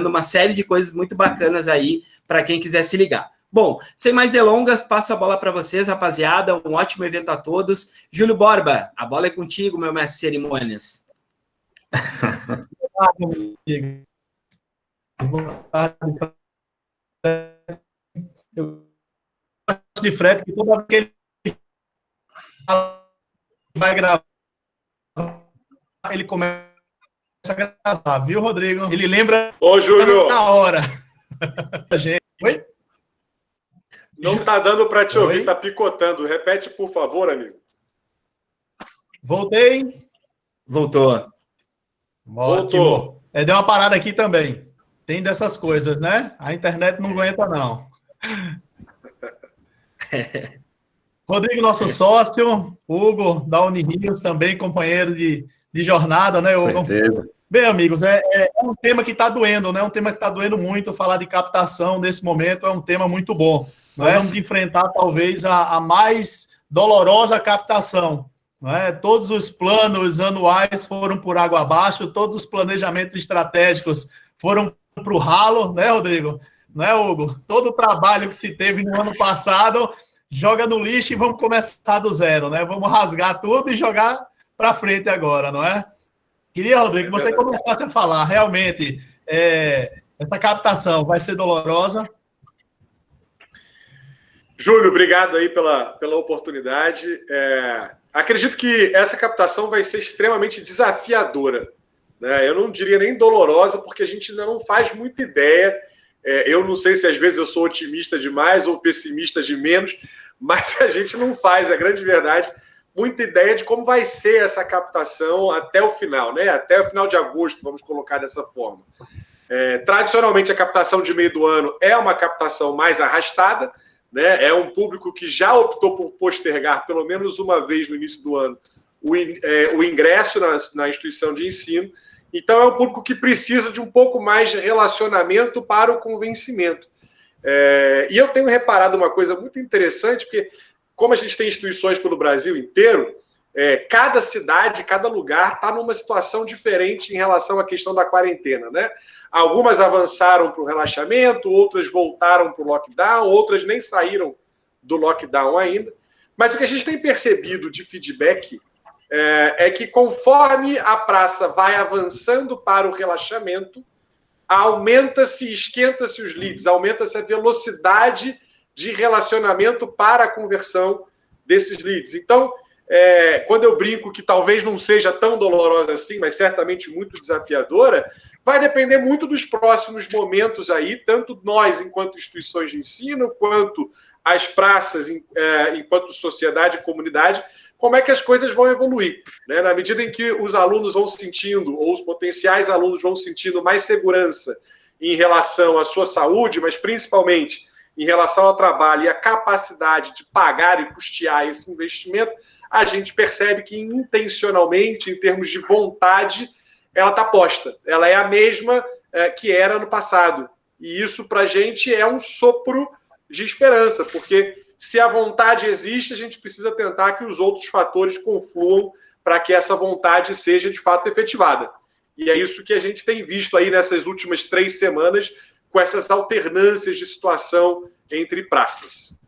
uma série de coisas muito bacanas aí para quem quiser se ligar. Bom, sem mais delongas, passo a bola para vocês, rapaziada. Um ótimo evento a todos. Júlio Borba, a bola é contigo, meu mestre de cerimônias. Boa tarde. Eu gosto de Fred, que toda vez que ele vai gravar, ele começa a gravar, viu, Rodrigo? Ele lembra. Ô, Júlio! Na hora. Oi? Não está dando para te ouvir, está picotando. Repete, por favor, amigo. Voltei. Voltou. Ótimo. Deu uma parada aqui também. Tem dessas coisas, né? A internet não aguenta, não. Rodrigo, nosso sócio. Hugo, da Unirios, também companheiro de jornada, né, Hugo? Certeza. Bem, amigos, é um tema que está doendo, né? Um tema que está doendo muito. Falar de captação nesse momento é um tema muito bom. Nós vamos enfrentar, talvez, a mais dolorosa captação. Não é? Todos os planos anuais foram por água abaixo, todos os planejamentos estratégicos foram para o ralo, né, Rodrigo? Não é, Hugo? Todo o trabalho que se teve no ano passado, joga no lixo e vamos começar do zero, né? Vamos rasgar tudo e jogar para frente agora, não é? Queria, Rodrigo, que você começasse a falar, realmente, essa captação vai ser dolorosa? Júlio, obrigado aí pela oportunidade. Acredito que essa captação vai ser extremamente desafiadora, né? Eu não diria nem dolorosa, porque a gente ainda não faz muita ideia. Eu não sei se às vezes eu sou otimista demais ou pessimista de menos, mas a gente não faz, a grande verdade, muita ideia de como vai ser essa captação até o final, né? Até o final de agosto, vamos colocar dessa forma. Tradicionalmente, a captação de meio do ano é uma captação mais arrastada, né? É um público que já optou por postergar pelo menos uma vez no início do ano o ingresso na instituição de ensino. Então, é um público que precisa de um pouco mais de relacionamento para o convencimento. E eu tenho reparado uma coisa muito interessante, porque como a gente tem instituições pelo Brasil inteiro, cada cidade, cada lugar está numa situação diferente em relação à questão da quarentena, né? Algumas avançaram para o relaxamento, outras voltaram para o lockdown, outras nem saíram do lockdown ainda. Mas o que a gente tem percebido de feedback é que conforme a praça vai avançando para o relaxamento, aumenta-se, esquenta-se os leads, aumenta-se a velocidade de relacionamento para a conversão desses leads. Então, quando eu brinco que talvez não seja tão dolorosa assim, mas certamente muito desafiadora, vai depender muito dos próximos momentos aí, tanto nós, enquanto instituições de ensino, quanto as praças, enquanto sociedade e comunidade, como é que as coisas vão evoluir, né? Na medida em que os alunos vão sentindo, ou os potenciais alunos vão sentindo mais segurança em relação à sua saúde, mas principalmente em relação ao trabalho e a capacidade de pagar e custear esse investimento, a gente percebe que intencionalmente, em termos de vontade, ela está posta. Ela é a mesma que era no passado. E isso, para a gente, é um sopro de esperança, porque se a vontade existe, a gente precisa tentar que os outros fatores confluam para que essa vontade seja, de fato, efetivada. E é isso que a gente tem visto aí nessas últimas 3 semanas, com essas alternâncias de situação entre praças.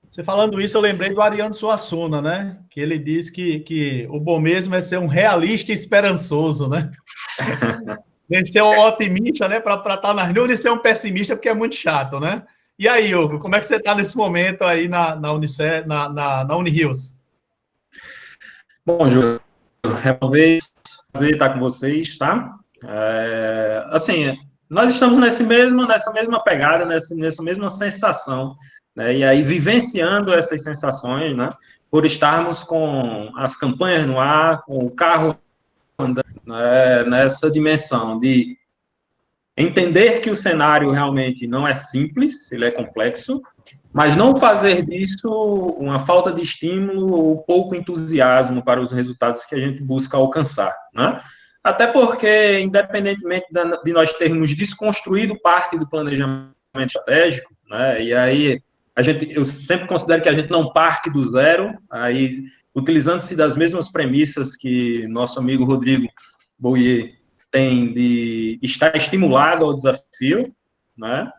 Você falando isso, eu lembrei do Ariano Suassuna, né? Que ele diz que o bom mesmo é ser um realista e esperançoso, né? Nem ser um otimista, né? Para estar nas nuvens, e ser um pessimista, porque é muito chato, né? E aí, Hugo, como é que você está nesse momento aí na Unirios? Bom, Júlio, é uma vez prazer estar com vocês, tá? Assim, nós estamos nessa mesma pegada, nessa mesma sensação, né? E aí, vivenciando essas sensações, né? Por estarmos com as campanhas no ar, com o carro andando, né? Nessa dimensão de entender que o cenário realmente não é simples, ele é complexo, mas não fazer disso uma falta de estímulo ou pouco entusiasmo para os resultados que a gente busca alcançar, né? Até porque, independentemente de nós termos desconstruído parte do planejamento estratégico, né? E aí eu sempre considero que a gente não parte do zero, aí utilizando-se das mesmas premissas que nosso amigo Rodrigo Boyer tem de estar estimulado ao desafio, né?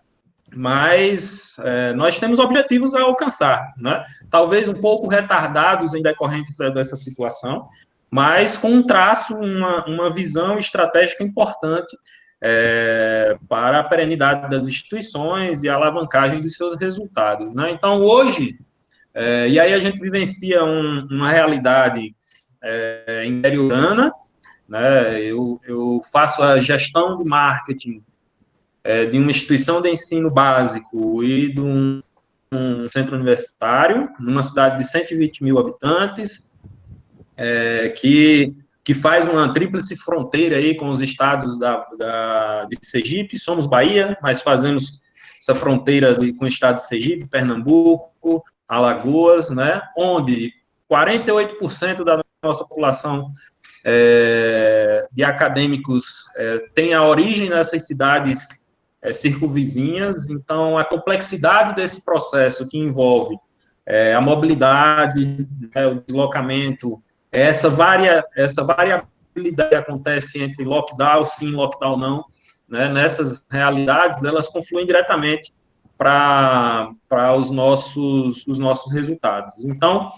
Mas nós temos objetivos a alcançar, né? Talvez um pouco retardados em decorrência dessa situação, mas com um traço, uma visão estratégica importante para a perenidade das instituições e a alavancagem dos seus resultados, né? Então, hoje, e aí a gente vivencia uma realidade interiorana, né? Eu faço a gestão de marketing de uma instituição de ensino básico e de um centro universitário, numa cidade de 120 mil habitantes, que faz uma tríplice fronteira aí com os estados de Sergipe. Somos Bahia, mas fazemos essa fronteira com o estado de Sergipe, Pernambuco, Alagoas, né, onde 48% da nossa população de acadêmicos tem a origem nessas cidades circunvizinhas. Então, a complexidade desse processo que envolve a mobilidade, o deslocamento, essa variabilidade que acontece entre lockdown sim, lockdown não, né, nessas realidades, elas confluem diretamente para os nossos resultados. Então,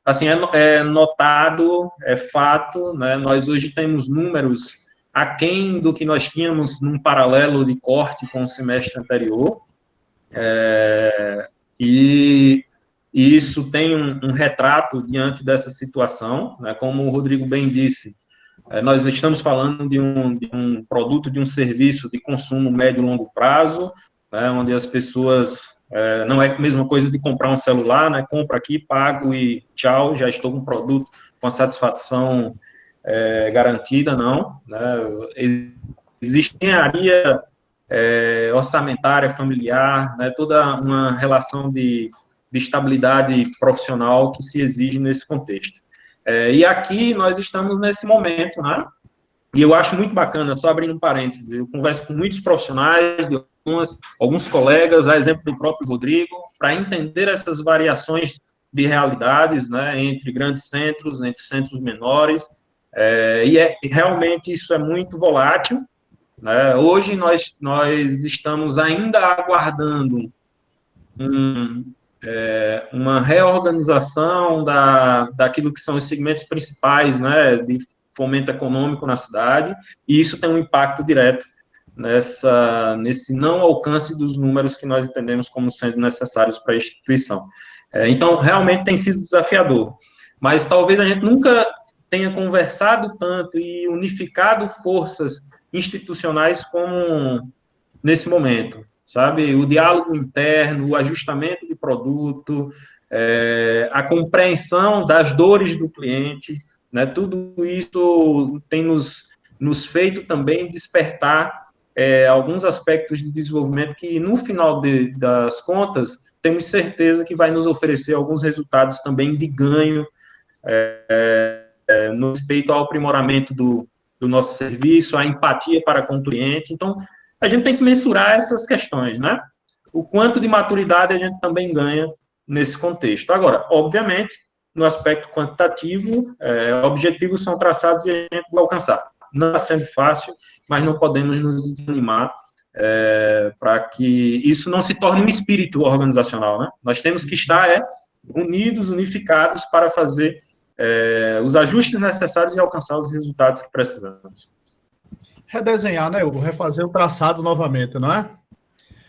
assim, é notado, é fato, né, nós hoje temos números aquém do que nós tínhamos num paralelo de corte com o semestre anterior, e isso tem um retrato diante dessa situação, né? Como o Rodrigo bem disse, nós estamos falando de um produto, de um serviço de consumo médio e longo prazo, né? Onde as pessoas, não é a mesma coisa de comprar um celular, né? Compro aqui, pago e tchau, já estou com o produto com a satisfação garantida, não, né? Existe engenharia orçamentária, familiar, né? Toda uma relação de estabilidade profissional que se exige nesse contexto. E aqui nós estamos nesse momento, né? E eu acho muito bacana, só abrindo um parênteses, eu converso com muitos profissionais, de alguns colegas, a exemplo do próprio Rodrigo, para entender essas variações de realidades, né, entre grandes centros, entre centros menores, realmente isso é muito volátil, né? Hoje nós estamos ainda aguardando uma reorganização daquilo que são os segmentos principais, né, de fomento econômico na cidade, e isso tem um impacto direto nesse não alcance dos números que nós entendemos como sendo necessários para a instituição. Então, realmente tem sido desafiador, mas talvez a gente nunca tenha conversado tanto e unificado forças institucionais como nesse momento, sabe? O diálogo interno, o ajustamento de produto, a compreensão das dores do cliente, né? Tudo isso tem nos feito também despertar alguns aspectos de desenvolvimento que, no final das contas, temos certeza que vai nos oferecer alguns resultados também de ganho no respeito ao aprimoramento do nosso serviço, a empatia para com o cliente. Então, a gente tem que mensurar essas questões, né? O quanto de maturidade a gente também ganha nesse contexto. Agora, obviamente, no aspecto quantitativo, objetivos são traçados e a gente vai alcançar. Não está sendo fácil, mas não podemos nos desanimar para que isso não se torne um espírito organizacional, né? Nós temos que estar unidos, unificados para fazer os ajustes necessários e alcançar os resultados que precisamos. Redesenhar, né, Hugo? Refazer o traçado novamente, não é?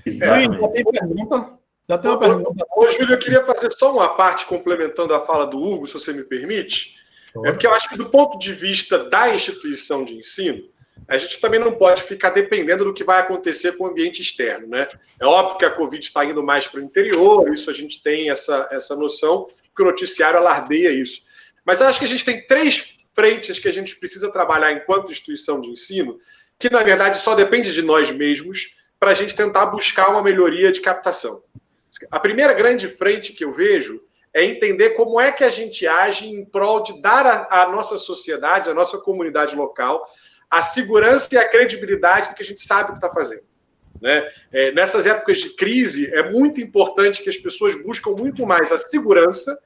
Exatamente. Já tem pergunta? Já tem uma pergunta. Ô, Júlio, eu queria fazer só uma parte complementando a fala do Hugo, se você me permite. Porque eu acho que, do ponto de vista da instituição de ensino, a gente também não pode ficar dependendo do que vai acontecer com o ambiente externo, né? É óbvio que a Covid está indo mais para o interior, isso a gente tem essa noção, porque o noticiário alardeia isso. Mas eu acho que a gente tem 3 frentes que a gente precisa trabalhar enquanto instituição de ensino, que, na verdade, só depende de nós mesmos para a gente tentar buscar uma melhoria de captação. A primeira grande frente que eu vejo é entender como é que a gente age em prol de dar à nossa sociedade, à nossa comunidade local, a segurança e a credibilidade do que a gente sabe o que está fazendo, né? Nessas épocas de crise, é muito importante que as pessoas buscam muito mais a segurança,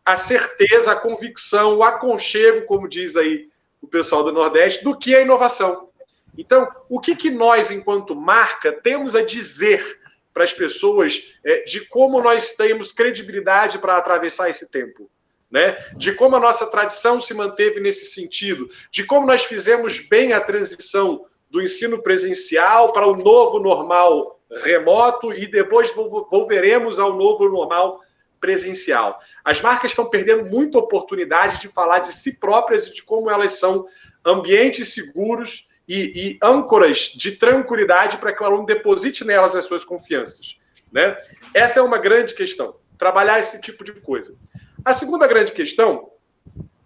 a certeza, a convicção, o aconchego, como diz aí o pessoal do Nordeste, do que a inovação. Então, o que nós, enquanto marca, temos a dizer para as pessoas de como nós temos credibilidade para atravessar esse tempo? Né? De como a nossa tradição se manteve nesse sentido, de como nós fizemos bem a transição do ensino presencial para o novo normal remoto e depois volveremos ao novo normal presencial. As marcas estão perdendo muita oportunidade de falar de si próprias e de como elas são ambientes seguros e âncoras de tranquilidade para que o aluno deposite nelas as suas confianças. Né? Essa é uma grande questão, trabalhar esse tipo de coisa. A segunda grande questão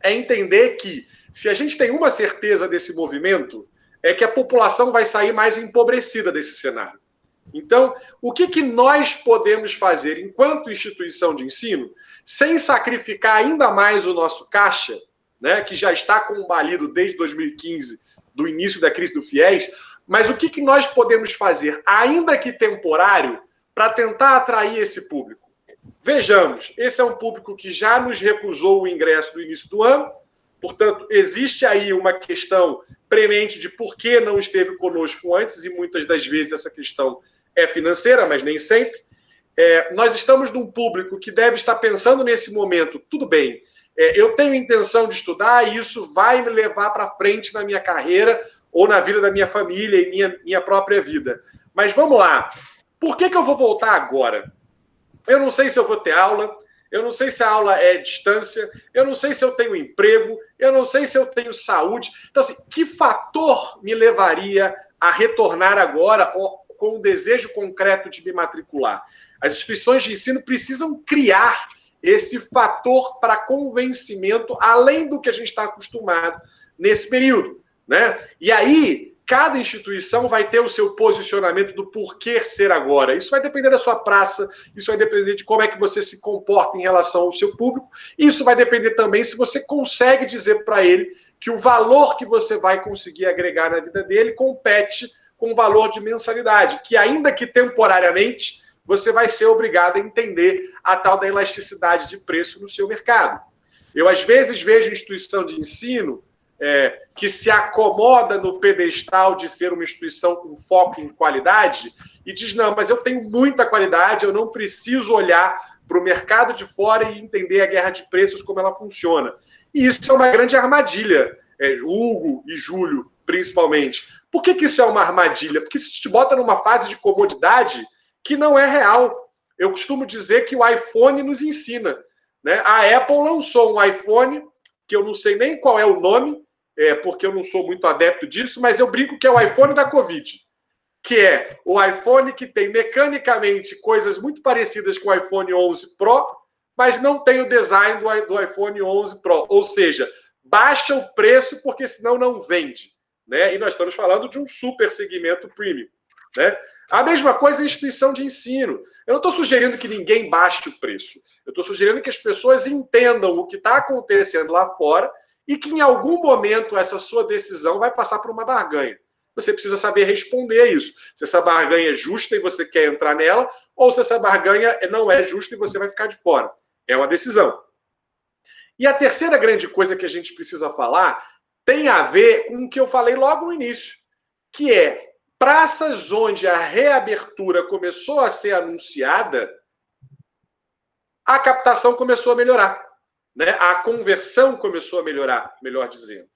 é entender que, se a gente tem uma certeza desse movimento, é que a população vai sair mais empobrecida desse cenário. Então, o que nós podemos fazer enquanto instituição de ensino, sem sacrificar ainda mais o nosso caixa, né, que já está combalido desde 2015, do início da crise do FIES, mas o que nós podemos fazer, ainda que temporário, para tentar atrair esse público? Vejamos, esse é um público que já nos recusou o ingresso no início do ano, portanto, existe aí uma questão premente de por que não esteve conosco antes, e muitas das vezes essa questão é financeira, mas nem sempre. Nós estamos num público que deve estar pensando nesse momento, tudo bem, eu tenho intenção de estudar e isso vai me levar para frente na minha carreira ou na vida da minha família e minha própria vida. Mas vamos lá, por que eu vou voltar agora? Eu não sei se eu vou ter aula, eu não sei se a aula é distância, eu não sei se eu tenho emprego, eu não sei se eu tenho saúde. Então, assim, que fator me levaria a retornar agora com um desejo concreto de me matricular? As instituições de ensino precisam criar esse fator para convencimento, além do que a gente está acostumado nesse período, né? E aí, cada instituição vai ter o seu posicionamento do porquê ser agora. Isso vai depender da sua praça, isso vai depender de como é que você se comporta em relação ao seu público, e isso vai depender também se você consegue dizer para ele que o valor que você vai conseguir agregar na vida dele compete com o valor de mensalidade, que ainda que temporariamente, você vai ser obrigado a entender a tal da elasticidade de preço no seu mercado. Eu, às vezes, vejo instituição de ensino que se acomoda no pedestal de ser uma instituição com foco em qualidade e diz, não, mas eu tenho muita qualidade, eu não preciso olhar para o mercado de fora e entender a guerra de preços, como ela funciona. E isso é uma grande armadilha, Hugo e Júlio, principalmente. Por que isso é uma armadilha? Porque isso te bota numa fase de comodidade que não é real. Eu costumo dizer que o iPhone nos ensina, né? A Apple lançou um iPhone, que eu não sei nem qual é o nome, porque eu não sou muito adepto disso, mas eu brinco que é o iPhone da Covid, que é o iPhone que tem mecanicamente coisas muito parecidas com o iPhone 11 Pro, mas não tem o design do iPhone 11 Pro, ou seja, baixa o preço porque senão não vende, né? E nós estamos falando de um super segmento premium, né? A mesma coisa em instituição de ensino. Eu não estou sugerindo que ninguém baixe o preço. Eu estou sugerindo que as pessoas entendam o que está acontecendo lá fora e que em algum momento essa sua decisão vai passar por uma barganha. Você precisa saber responder a isso. Se essa barganha é justa e você quer entrar nela, ou se essa barganha não é justa e você vai ficar de fora. É uma decisão. E a terceira grande coisa que a gente precisa falar tem a ver com o que eu falei logo no início, que é praças onde a reabertura começou a ser anunciada, a captação começou a melhorar, né? A conversão começou a melhorar, melhor dizendo.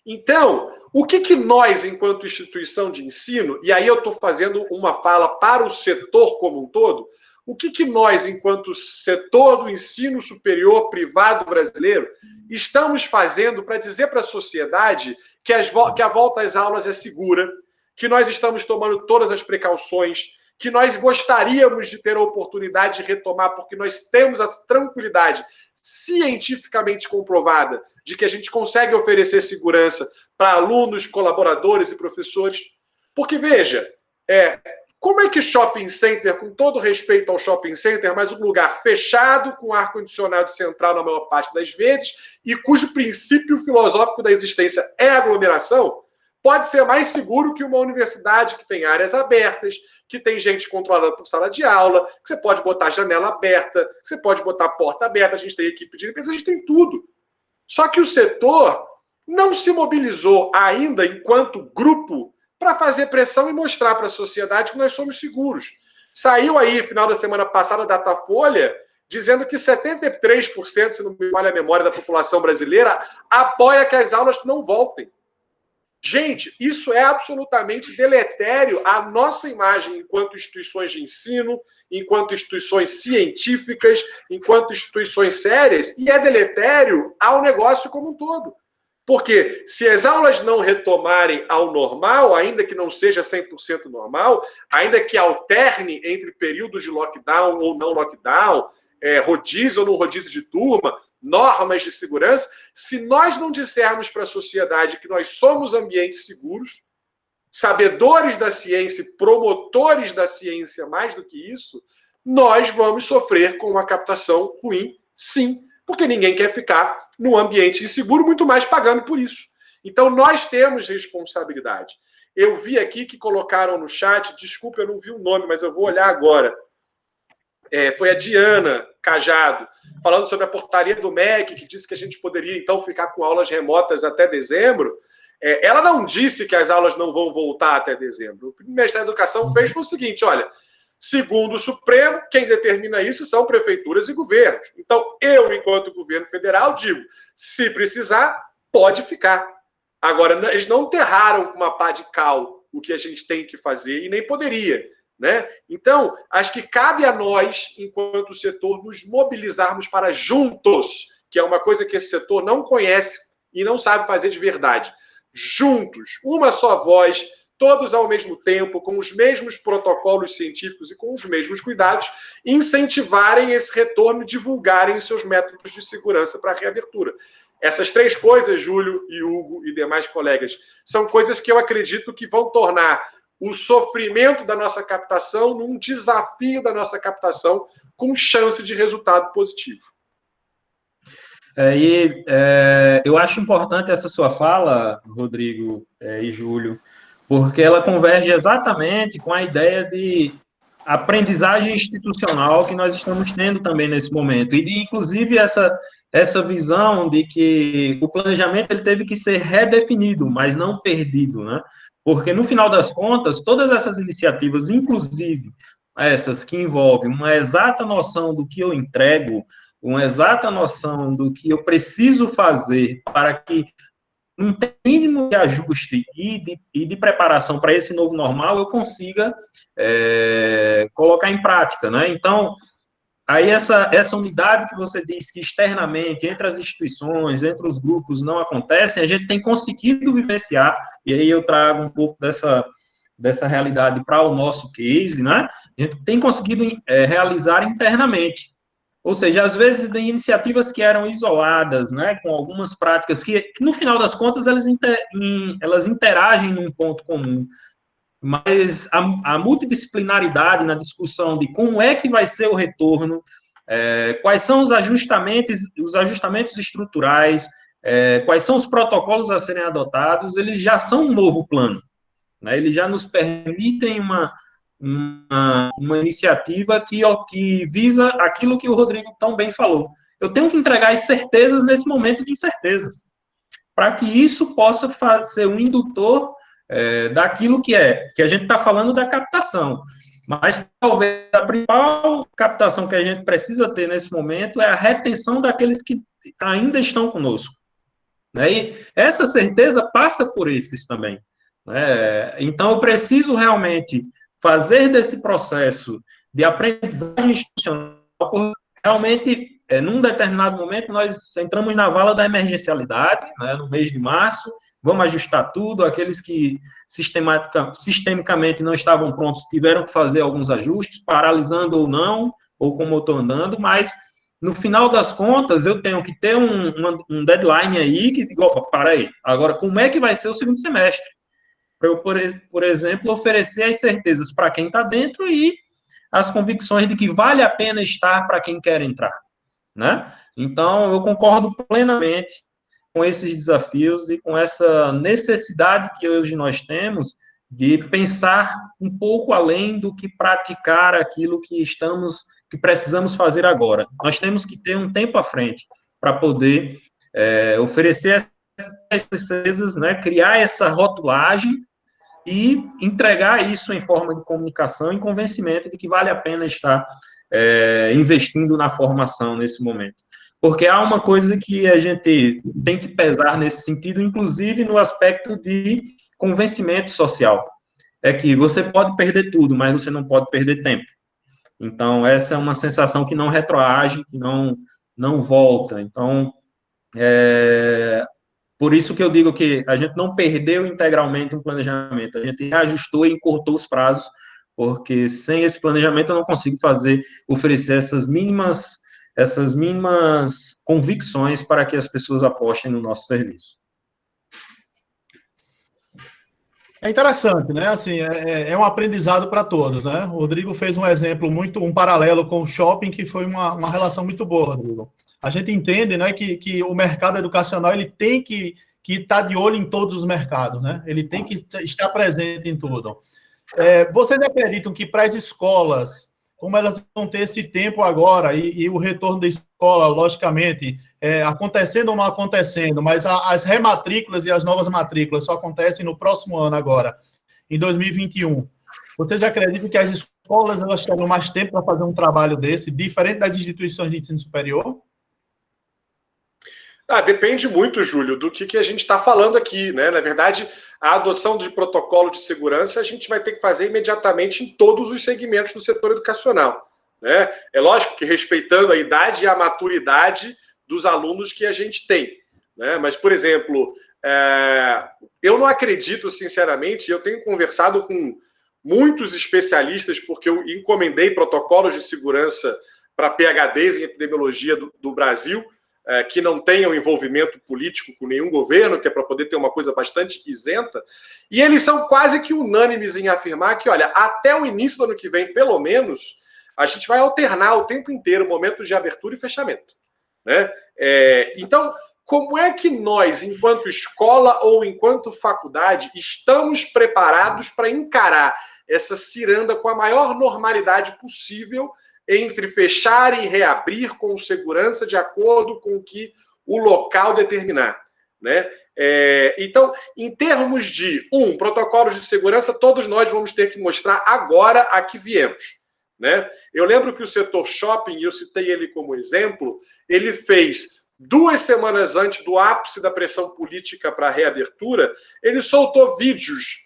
Então, o que nós, enquanto instituição de ensino, e aí eu estou fazendo uma fala para o setor como um todo, o que nós, enquanto setor do ensino superior privado brasileiro, estamos fazendo para dizer para a sociedade que a volta às aulas é segura, que nós estamos tomando todas as precauções, que nós gostaríamos de ter a oportunidade de retomar, porque nós temos a tranquilidade cientificamente comprovada de que a gente consegue oferecer segurança para alunos, colaboradores e professores. Porque, veja, como é que shopping center, com todo respeito ao shopping center, mas um lugar fechado, com ar-condicionado central na maior parte das vezes, e cujo princípio filosófico da existência é a aglomeração, pode ser mais seguro que uma universidade que tem áreas abertas, que tem gente controlada por sala de aula, que você pode botar janela aberta, que você pode botar porta aberta, a gente tem equipe de limpeza, a gente tem tudo. Só que o setor não se mobilizou ainda enquanto grupo para fazer pressão e mostrar para a sociedade que nós somos seguros. Saiu aí, final da semana passada, a Datafolha, dizendo que 73%, se não me falha a memória, da população brasileira apoia que as aulas não voltem. Gente, isso é absolutamente deletério à nossa imagem enquanto instituições de ensino, enquanto instituições científicas, enquanto instituições sérias, e é deletério ao negócio como um todo. Porque se as aulas não retomarem ao normal, ainda que não seja 100% normal, ainda que alterne entre períodos de lockdown ou não lockdown, rodízio ou não rodízio de turma, normas de segurança, se nós não dissermos para a sociedade que nós somos ambientes seguros, sabedores da ciência, promotores da ciência mais do que isso, nós vamos sofrer com uma captação ruim, sim, porque ninguém quer ficar num ambiente inseguro, muito mais pagando por isso. Então, nós temos responsabilidade. Eu vi aqui que colocaram no chat, desculpa, eu não vi o nome, mas eu vou olhar agora. Foi a Diana Cajado, falando sobre a portaria do MEC, que disse que a gente poderia, então, ficar com aulas remotas até dezembro. Ela não disse que as aulas não vão voltar até dezembro. O Ministério da Educação fez o seguinte, olha, segundo o Supremo, quem determina isso são prefeituras e governos. Então, eu, enquanto governo federal, digo, se precisar, pode ficar. Agora, eles não enterraram com uma pá de cal o que a gente tem que fazer e nem poderia, né? Então, acho que cabe a nós, enquanto setor, nos mobilizarmos para juntos, que é uma coisa que esse setor não conhece e não sabe fazer de verdade. Juntos, uma só voz, todos ao mesmo tempo, com os mesmos protocolos científicos e com os mesmos cuidados, incentivarem esse retorno e divulgarem seus métodos de segurança para a reabertura. Essas três coisas, Júlio e Hugo e demais colegas, são coisas que eu acredito que vão tornar o sofrimento da nossa captação num desafio da nossa captação com chance de resultado positivo. Eu acho importante essa sua fala, Rodrigo e Júlio, porque ela converge exatamente com a ideia de aprendizagem institucional que nós estamos tendo também nesse momento, e de, inclusive, essa visão de que o planejamento ele teve que ser redefinido, mas não perdido, né? Porque, no final das contas, todas essas iniciativas, inclusive essas que envolvem uma exata noção do que eu entrego, uma exata noção do que eu preciso fazer para que um mínimo de ajuste e de preparação para esse novo normal eu consiga colocar em prática, né? Então, aí essa unidade que você diz que externamente, entre as instituições, entre os grupos, não acontece, a gente tem conseguido vivenciar, e aí eu trago um pouco dessa realidade para o nosso case, né? A gente tem conseguido realizar internamente. Ou seja, às vezes tem iniciativas que eram isoladas, né, com algumas práticas que no final das contas, elas interagem num ponto comum. Mas a multidisciplinaridade na discussão de como é que vai ser o retorno, quais são os ajustamentos estruturais, quais são os protocolos a serem adotados, eles já são um novo plano, né? Eles já nos permitem uma iniciativa que visa aquilo que o Rodrigo tão bem falou. Eu tenho que entregar as certezas nesse momento de incertezas, para que isso possa ser um indutor daquilo que a gente está falando da captação. Mas talvez a principal captação que a gente precisa ter nesse momento é a retenção daqueles que ainda estão conosco, né? E essa certeza passa por esses também, né? Então, eu preciso realmente fazer desse processo de aprendizagem institucional, porque realmente, num determinado momento, nós entramos na vala da emergencialidade, né, no mês de março, vamos ajustar tudo, aqueles que sistemicamente não estavam prontos tiveram que fazer alguns ajustes, paralisando ou não, ou como eu estou andando, mas, no final das contas, eu tenho que ter um deadline aí, que digo, opa, para aí, agora, como é que vai ser o segundo semestre? Para eu, por exemplo, oferecer as certezas para quem está dentro e as convicções de que vale a pena estar para quem quer entrar, né? Então, eu concordo plenamente com esses desafios e com essa necessidade que hoje nós temos de pensar um pouco além do que praticar aquilo que precisamos fazer agora. Nós temos que ter um tempo à frente para poder oferecer essas certezas, né, criar essa rotulagem e entregar isso em forma de comunicação e convencimento de que vale a pena estar investindo na formação nesse momento. Porque há uma coisa que a gente tem que pesar nesse sentido, inclusive no aspecto de convencimento social. É que você pode perder tudo, mas você não pode perder tempo. Então, essa é uma sensação que não retroage, que não volta. Então, por isso que eu digo que a gente não perdeu integralmente um planejamento, a gente reajustou e encurtou os prazos, porque sem esse planejamento eu não consigo oferecer essas mínimas convicções para que as pessoas apostem no nosso serviço. É interessante, né? Assim, é um aprendizado para todos, né? O Rodrigo fez um exemplo um paralelo com o shopping, que foi uma relação muito boa, Rodrigo. A gente entende, né, que o mercado educacional ele tem que estar de olho em todos os mercados, né? Ele tem que estar presente em tudo. Vocês acreditam que para as escolas, como elas vão ter esse tempo agora e o retorno da escola, logicamente, acontecendo ou não acontecendo, mas as rematrículas e as novas matrículas só acontecem no próximo ano agora, em 2021. Vocês acreditam que as escolas elas terão mais tempo para fazer um trabalho desse, diferente das instituições de ensino superior? Depende muito, Júlio, do que a gente está falando aqui, né? Na verdade, a adoção de protocolo de segurança a gente vai ter que fazer imediatamente em todos os segmentos do setor educacional, né? É lógico que respeitando a idade e a maturidade dos alunos que a gente tem, né? Mas, por exemplo, eu não acredito, sinceramente, eu tenho conversado com muitos especialistas, porque eu encomendei protocolos de segurança para PhDs em epidemiologia do Brasil, que não tenham envolvimento político com nenhum governo, que é para poder ter uma coisa bastante isenta, e eles são quase que unânimes em afirmar que, olha, até o início do ano que vem, pelo menos, a gente vai alternar o tempo inteiro momentos de abertura e fechamento, né? Então, como é que nós, enquanto escola ou enquanto faculdade, estamos preparados para encarar essa ciranda com a maior normalidade possível entre fechar e reabrir com segurança de acordo com o que o local determinar, né? Então, em termos de, protocolos de segurança, todos nós vamos ter que mostrar agora a que viemos, né? Eu lembro que o setor shopping, e eu citei ele como exemplo, ele fez 2 semanas antes do ápice da pressão política para a reabertura, ele soltou vídeos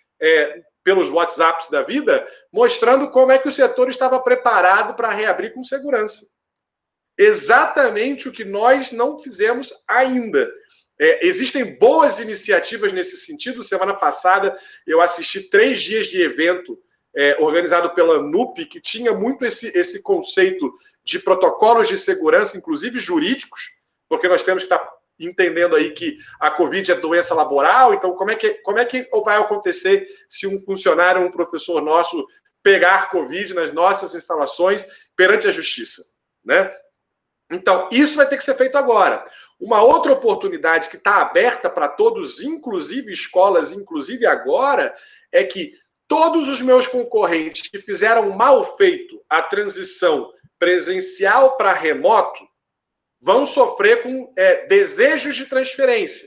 pelos WhatsApps da vida, mostrando como é que o setor estava preparado para reabrir com segurança. Exatamente o que nós não fizemos ainda. Existem boas iniciativas nesse sentido. Semana passada, eu assisti 3 dias de evento organizado pela ANUP, que tinha muito esse conceito de protocolos de segurança, inclusive jurídicos, porque nós temos que estar entendendo aí que a Covid é doença laboral, então como é que vai acontecer se um funcionário, um professor nosso, pegar Covid nas nossas instalações perante a justiça, né? Então, isso vai ter que ser feito agora. Uma outra oportunidade que está aberta para todos, inclusive escolas, inclusive agora, é que todos os meus concorrentes que fizeram mal feito a transição presencial para remoto, vão sofrer com desejos de transferência.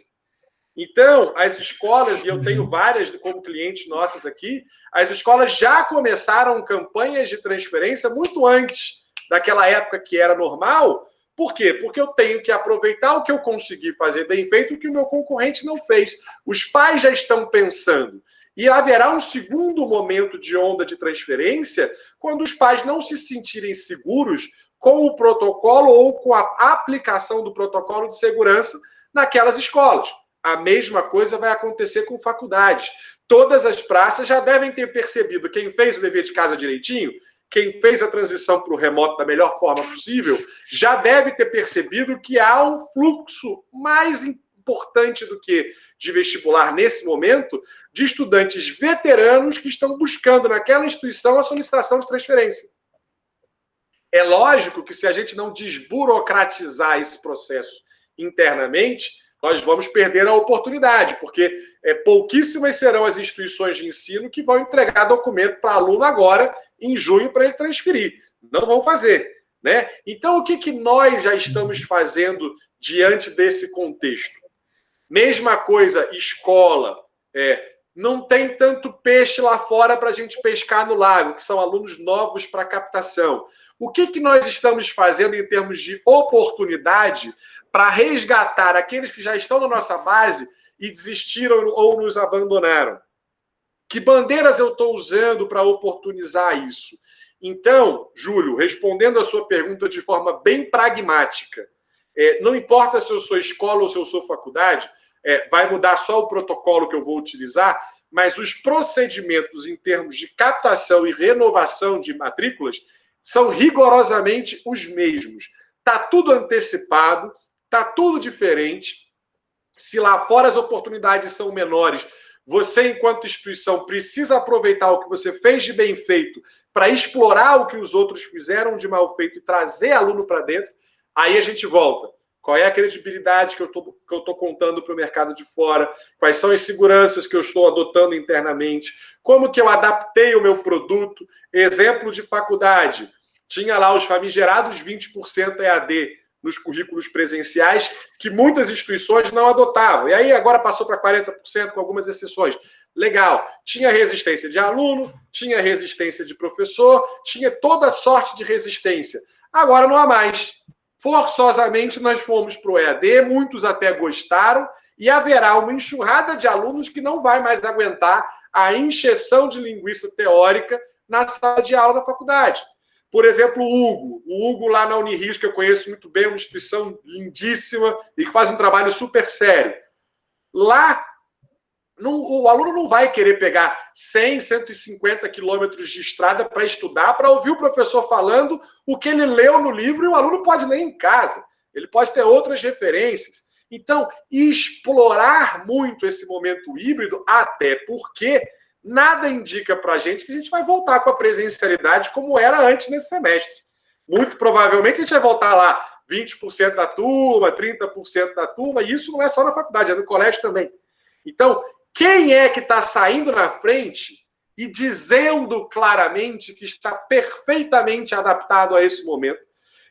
Então, as escolas, e eu tenho várias como clientes nossas aqui, as escolas já começaram campanhas de transferência muito antes daquela época que era normal. Por quê? Porque eu tenho que aproveitar o que eu consegui fazer bem feito e o que o meu concorrente não fez. Os pais já estão pensando. E haverá um segundo momento de onda de transferência quando os pais não se sentirem seguros com o protocolo ou com a aplicação do protocolo de segurança naquelas escolas. A mesma coisa vai acontecer com faculdades. Todas as praças já devem ter percebido quem fez o dever de casa direitinho, quem fez a transição para o remoto da melhor forma possível, já deve ter percebido que há um fluxo mais importante do que de vestibular nesse momento, de estudantes veteranos que estão buscando naquela instituição a solicitação de transferência. É lógico que se a gente não desburocratizar esse processo internamente, nós vamos perder a oportunidade, porque pouquíssimas serão as instituições de ensino que vão entregar documento para aluno agora, em junho, para ele transferir. Não vão fazer, né? Então, o que nós já estamos fazendo diante desse contexto? Mesma coisa, escola. não tem tanto peixe lá fora para a gente pescar no lago, que são alunos novos para captação. O que nós estamos fazendo em termos de oportunidade para resgatar aqueles que já estão na nossa base e desistiram ou nos abandonaram? Que bandeiras eu estou usando para oportunizar isso? Então, Júlio, respondendo a sua pergunta de forma bem pragmática, não importa se eu sou escola ou se eu sou faculdade, vai mudar só o protocolo que eu vou utilizar, mas os procedimentos em termos de captação e renovação de matrículas são rigorosamente os mesmos. Está tudo antecipado, está tudo diferente. Se lá fora as oportunidades são menores, você, enquanto instituição, precisa aproveitar o que você fez de bem feito para explorar o que os outros fizeram de mal feito e trazer aluno para dentro. Aí a gente volta. Qual é a credibilidade que eu estou contando para o mercado de fora? Quais são as seguranças que eu estou adotando internamente? Como que eu adaptei o meu produto? Exemplo de faculdade. Tinha lá os famigerados 20% EAD nos currículos presenciais, que muitas instituições não adotavam. E aí agora passou para 40%, com algumas exceções. Legal. Tinha resistência de aluno, tinha resistência de professor, tinha toda sorte de resistência. Agora não há mais. Forçosamente nós fomos para o EAD, muitos até gostaram, e haverá uma enxurrada de alunos que não vai mais aguentar a encheção de linguiça teórica na sala de aula da faculdade. Por exemplo, o Hugo lá na Uniris, que eu conheço muito bem, uma instituição lindíssima e que faz um trabalho super sério. Lá, o aluno não vai querer pegar 100, 150 quilômetros de estrada para estudar, para ouvir o professor falando o que ele leu no livro, e o aluno pode ler em casa. Ele pode ter outras referências. Então, explorar muito esse momento híbrido, até porque nada indica para a gente que a gente vai voltar com a presencialidade como era antes nesse semestre. Muito provavelmente a gente vai voltar lá 20% da turma, 30% da turma, e isso não é só na faculdade, é no colégio também. Então, quem é que está saindo na frente e dizendo claramente que está perfeitamente adaptado a esse momento,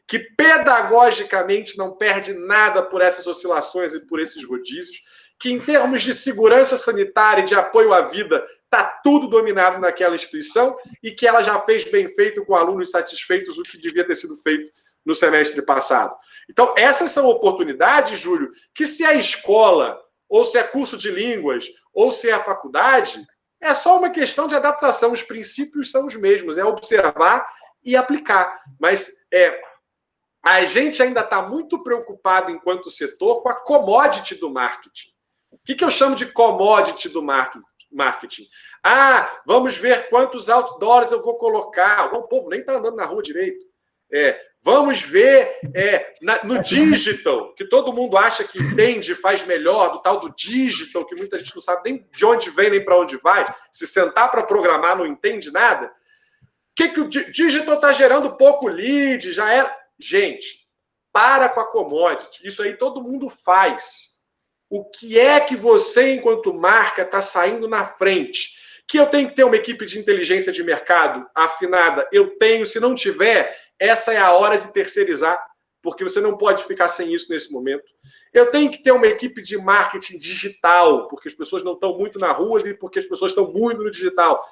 que pedagogicamente não perde nada por essas oscilações e por esses rodízios, que em termos de segurança sanitária e de apoio à vida está tudo dominado naquela instituição e que ela já fez bem feito com alunos satisfeitos o que devia ter sido feito no semestre passado. Então, essas são oportunidades, Júlio, que se é escola, ou se é curso de línguas, ou se é a faculdade, é só uma questão de adaptação. Os princípios são os mesmos, é observar e aplicar. Mas a gente ainda está muito preocupado, enquanto setor, com a commodity do marketing. O que eu chamo de commodity do marketing? Vamos ver quantos outdoors eu vou colocar. O povo nem está andando na rua direito. Vamos ver no digital, que todo mundo acha que entende, faz melhor, do tal do digital, que muita gente não sabe nem de onde vem, nem para onde vai. Se sentar para programar, não entende nada. O que o digital está gerando pouco lead, já era... Gente, para com a commodity. Isso aí todo mundo faz. O que é que você, enquanto marca, está saindo na frente? Que eu tenho que ter uma equipe de inteligência de mercado afinada? Eu tenho. Se não tiver, essa é a hora de terceirizar, porque você não pode ficar sem isso nesse momento. Eu tenho que ter uma equipe de marketing digital, porque as pessoas não estão muito na rua e porque as pessoas estão muito no digital.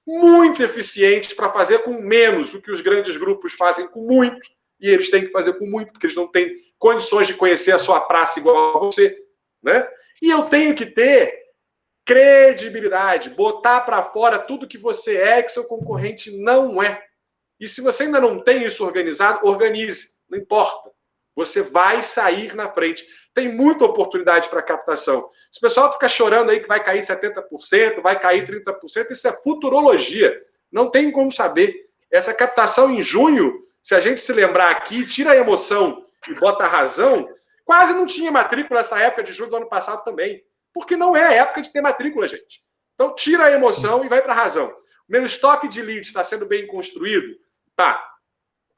Muito eficientes para fazer com menos o que os grandes grupos fazem com muito, e eles têm que fazer com muito, porque eles não têm condições de conhecer a sua praça igual a você, né? E eu tenho que ter credibilidade, botar para fora tudo que você é que seu concorrente não é. E se você ainda não tem isso organizado, organize, não importa. Você vai sair na frente. Tem muita oportunidade para captação. Se o pessoal fica chorando aí que vai cair 70%, vai cair 30%, isso é futurologia. Não tem como saber. Essa captação em junho, se a gente se lembrar aqui, tira a emoção e bota a razão, quase não tinha matrícula nessa época de julho do ano passado também. Porque não é a época de ter matrícula, gente. Então, tira a emoção e vai para a razão. O meu estoque de leads está sendo bem construído? Tá.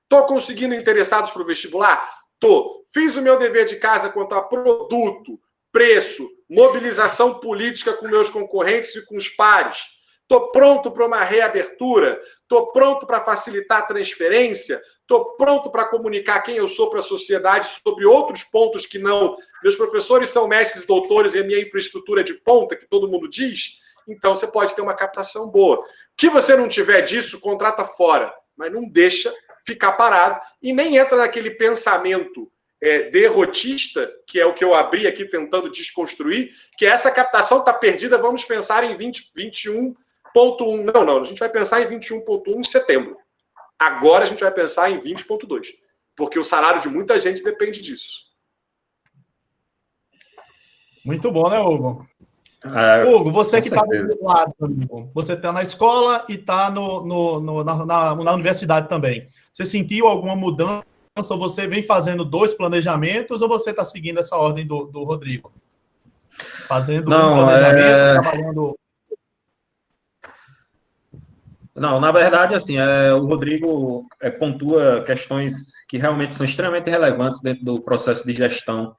Estou conseguindo interessados para o vestibular? Tô. Fiz o meu dever de casa quanto a produto, preço, mobilização política com meus concorrentes e com os pares. Estou pronto para uma reabertura. Estou pronto para facilitar a transferência. Estou pronto para comunicar quem eu sou para a sociedade sobre outros pontos que não. Meus professores são mestres e doutores e a minha infraestrutura é de ponta, que todo mundo diz. então você pode ter uma captação boa. Que você não tiver disso, contrata fora, mas não deixa ficar parado e nem entra naquele pensamento derrotista, que é o que eu abri aqui tentando desconstruir, que essa captação está perdida, vamos pensar em 21.1. Não, a gente vai pensar em 21.1 em setembro. Agora a gente vai pensar em 20.2, porque o salário de muita gente depende disso. Muito bom, né, Hugo? Hugo, você que está do outro lado, amigo, você está na escola e está na universidade também. Você sentiu alguma mudança ou você vem fazendo 2 planejamentos ou você está seguindo essa ordem do Rodrigo? Fazendo um planejamento, trabalhando... Não, na verdade, assim, o Rodrigo pontua questões que realmente são extremamente relevantes dentro do processo de gestão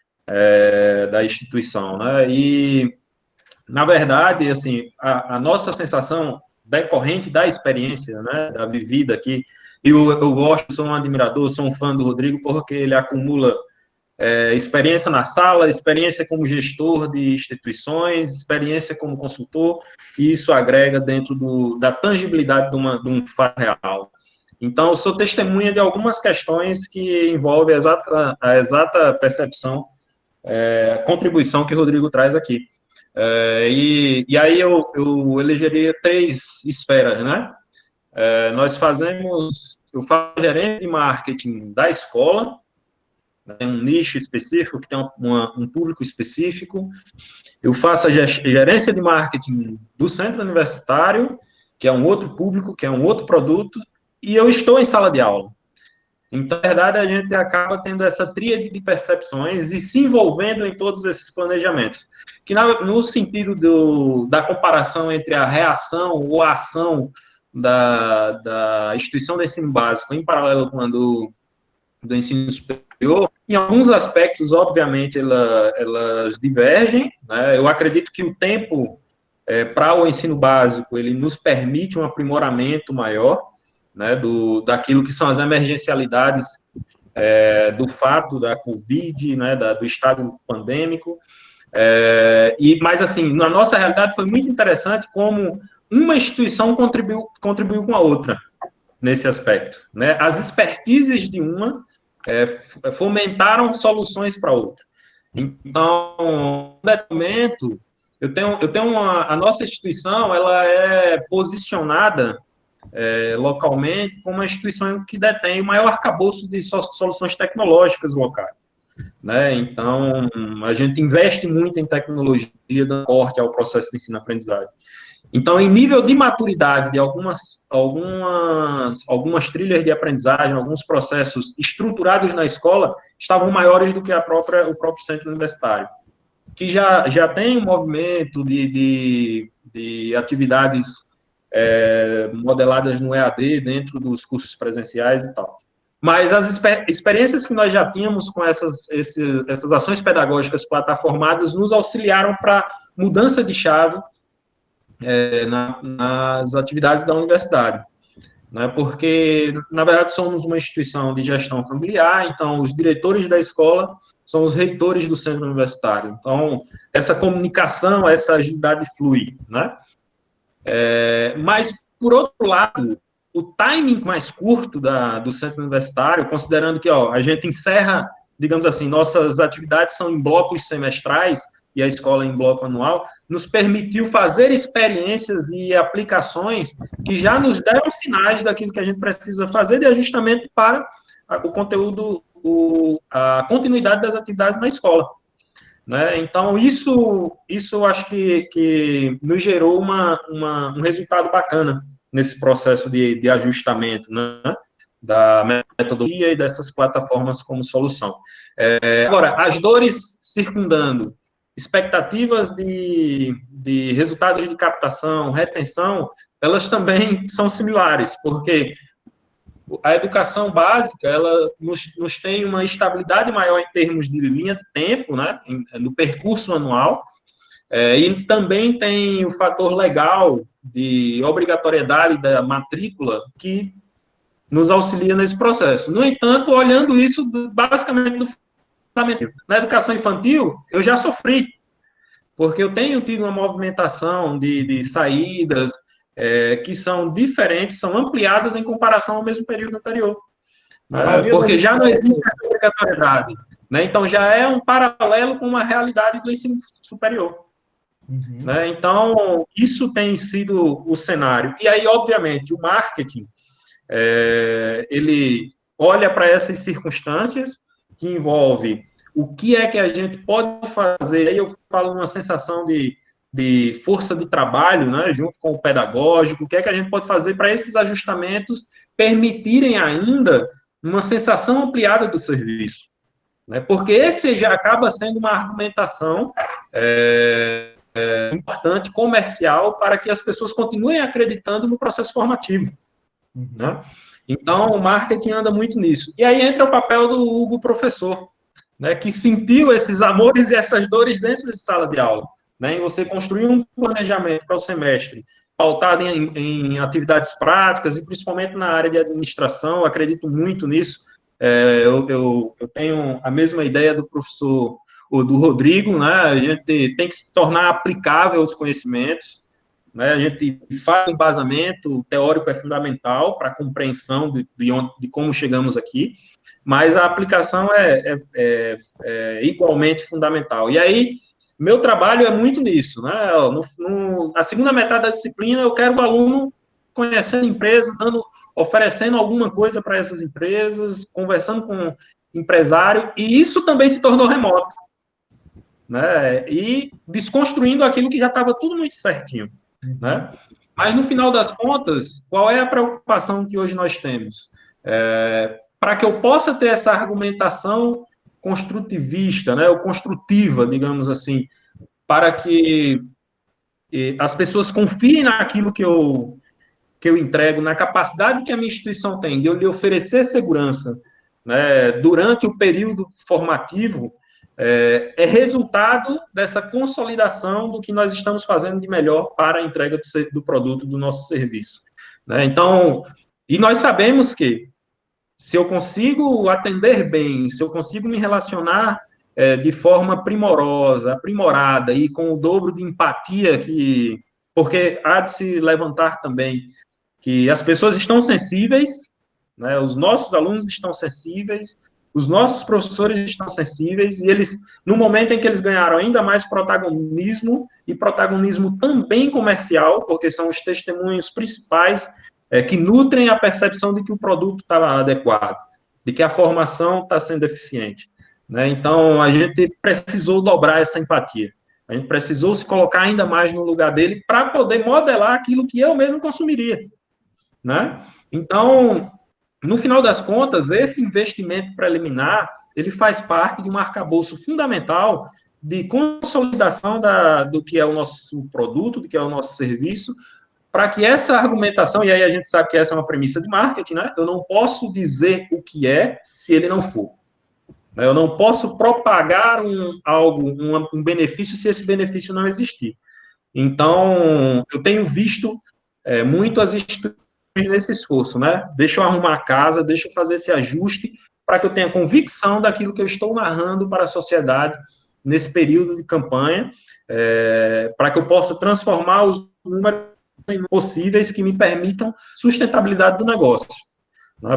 da instituição, né? E, na verdade, assim, a nossa sensação decorrente da experiência, né, da vivida aqui, e eu gosto, sou um admirador, sou um fã do Rodrigo, porque ele acumula experiência na sala, experiência como gestor de instituições, experiência como consultor, e isso agrega dentro da tangibilidade de um fato real. Então, eu sou testemunha de algumas questões que envolvem a exata percepção, contribuição que o Rodrigo traz aqui. E aí eu elegeria 3 esferas, né? Eu faço gerente de marketing da escola, tem um nicho específico, que tem um público específico. Eu faço a gerência de marketing do centro universitário, que é um outro público, que é um outro produto, e eu estou em sala de aula. Então, na verdade, a gente acaba tendo essa tríade de percepções e se envolvendo em todos esses planejamentos. Que no sentido da comparação entre a reação ou a ação da instituição de ensino básico em paralelo com a do ensino superior, em alguns aspectos, obviamente, elas divergem, né? Eu acredito que o tempo para o ensino básico, ele nos permite um aprimoramento maior, né, daquilo que são as emergencialidades do fato da Covid, né, do estado pandêmico, mas, assim, na nossa realidade foi muito interessante como uma instituição contribuiu com a outra nesse aspecto, né? As expertises de uma fomentaram soluções para outra. Então, no momento, a nossa instituição, ela é posicionada localmente como uma instituição que detém o maior arcabouço de soluções tecnológicas locais, né? Então, a gente investe muito em tecnologia, dando corte ao processo de ensino-aprendizagem. Então, em nível de maturidade de algumas trilhas de aprendizagem, alguns processos estruturados na escola, estavam maiores do que o próprio centro universitário, que já tem um movimento de atividades modeladas no EAD dentro dos cursos presenciais e tal. Mas as experiências que nós já tínhamos com essas ações pedagógicas plataformadas nos auxiliaram para mudança de chave nas atividades da universidade, né? Porque, na verdade, somos uma instituição de gestão familiar, então os diretores da escola são os reitores do centro universitário. Então, essa comunicação, essa agilidade flui, né? Mas, por outro lado, o timing mais curto do centro universitário, considerando que a gente encerra, digamos assim, nossas atividades são em blocos semestrais, e a escola em bloco anual, nos permitiu fazer experiências e aplicações que já nos deram sinais daquilo que a gente precisa fazer de ajustamento para o conteúdo, a continuidade das atividades na escola, né? Então, isso eu acho que nos gerou um resultado bacana nesse processo de ajustamento, né, da metodologia e dessas plataformas como solução. Agora, as dores circundando expectativas de resultados de captação, retenção, elas também são similares, porque a educação básica, ela nos tem uma estabilidade maior em termos de linha de tempo, né, no percurso anual, e também tem o fator legal de obrigatoriedade da matrícula que nos auxilia nesse processo. No entanto, olhando isso basicamente do fundamento. Na educação infantil, eu já sofri. porque eu tenho tido uma movimentação de saídas que são diferentes, são ampliadas em comparação ao mesmo período anterior. Porque já não existe essa obrigatoriedade. Né? Então, já é um paralelo com uma realidade do ensino superior. Uhum. Né? Então, isso tem sido o cenário. E aí, obviamente, o marketing, ele olha para essas circunstâncias que envolve o que é que a gente pode fazer. Aí eu falo uma sensação de força de trabalho, né, junto com o pedagógico, o que é que a gente pode fazer para esses ajustamentos permitirem ainda uma sensação ampliada do serviço. Né, porque esse já acaba sendo uma argumentação importante, comercial, para que as pessoas continuem acreditando no processo formativo. Uhum. Né? Então, o marketing anda muito nisso. E aí entra o papel do Hugo professor, né, que sentiu esses amores e essas dores dentro de sala de aula. Né, em você construir um planejamento para o semestre pautado em atividades práticas e principalmente na área de administração, acredito muito nisso. Eu tenho a mesma ideia do professor, do Rodrigo, né, a gente tem que se tornar aplicável os conhecimentos, né, a gente faz um embasamento, o teórico é fundamental para a compreensão de como chegamos aqui, mas a aplicação é igualmente fundamental. E aí, meu trabalho é muito nisso, né? Na segunda metade da disciplina, eu quero o aluno conhecendo a empresa, oferecendo alguma coisa para essas empresas, conversando com o empresário, e isso também se tornou remoto, né? E desconstruindo aquilo que já estava tudo muito certinho, né? Mas, no final das contas, qual é a preocupação que hoje nós temos? Para que eu possa ter essa argumentação construtivista, né, ou construtiva, digamos assim, para que as pessoas confiem naquilo que eu entrego, na capacidade que a minha instituição tem de eu lhe oferecer segurança, né, durante o período formativo, é resultado dessa consolidação do que nós estamos fazendo de melhor para a entrega do produto, do nosso serviço. Né? Então, e nós sabemos que se eu consigo atender bem, se eu consigo me relacionar de forma primorosa, aprimorada e com o dobro de empatia, porque há de se levantar também que as pessoas estão sensíveis, né, os nossos alunos estão sensíveis, os nossos professores estão sensíveis, e eles, no momento em que eles ganharam ainda mais protagonismo, e protagonismo também comercial, porque são os testemunhos principais que nutrem a percepção de que o produto está adequado, de que a formação está sendo eficiente. Né? Então, a gente precisou dobrar essa empatia. A gente precisou se colocar ainda mais no lugar dele para poder modelar aquilo que eu mesmo consumiria. Né? Então, no final das contas, esse investimento preliminar, ele faz parte de um arcabouço fundamental de consolidação do que é o nosso produto, do que é o nosso serviço, para que essa argumentação, e aí a gente sabe que essa é uma premissa de marketing, né? Eu não posso dizer o que é se ele não for. Eu não posso propagar um benefício se esse benefício não existir. Então, eu tenho visto muito as instituições nesse esforço, né? Deixa eu arrumar a casa, deixa eu fazer esse ajuste para que eu tenha convicção daquilo que eu estou narrando para a sociedade nesse período de campanha, para que eu possa transformar os números possíveis que me permitam sustentabilidade do negócio.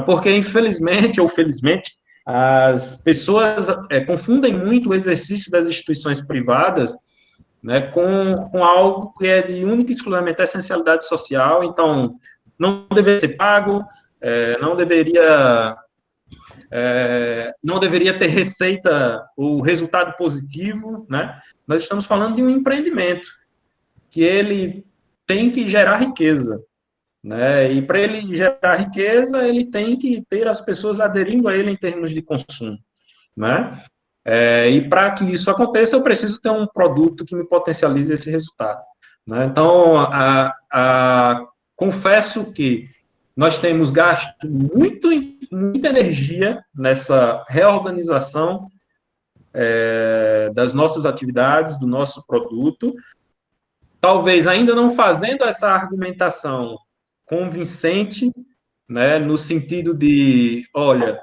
Porque, infelizmente ou felizmente, as pessoas confundem muito o exercício das instituições privadas, né, com algo que é de única e exclusivamente essencialidade social. Então, não deveria ser pago, não deveria ter receita ou resultado positivo, né? Nós estamos falando de um empreendimento que ele tem que gerar riqueza, né? E para ele gerar riqueza, ele tem que ter as pessoas aderindo a ele em termos de consumo, né? E para que isso aconteça, eu preciso ter um produto que me potencialize esse resultado, né? Então, confesso que nós temos gasto muita energia nessa reorganização das nossas atividades, do nosso produto, talvez ainda não fazendo essa argumentação convincente, né, no sentido de, olha,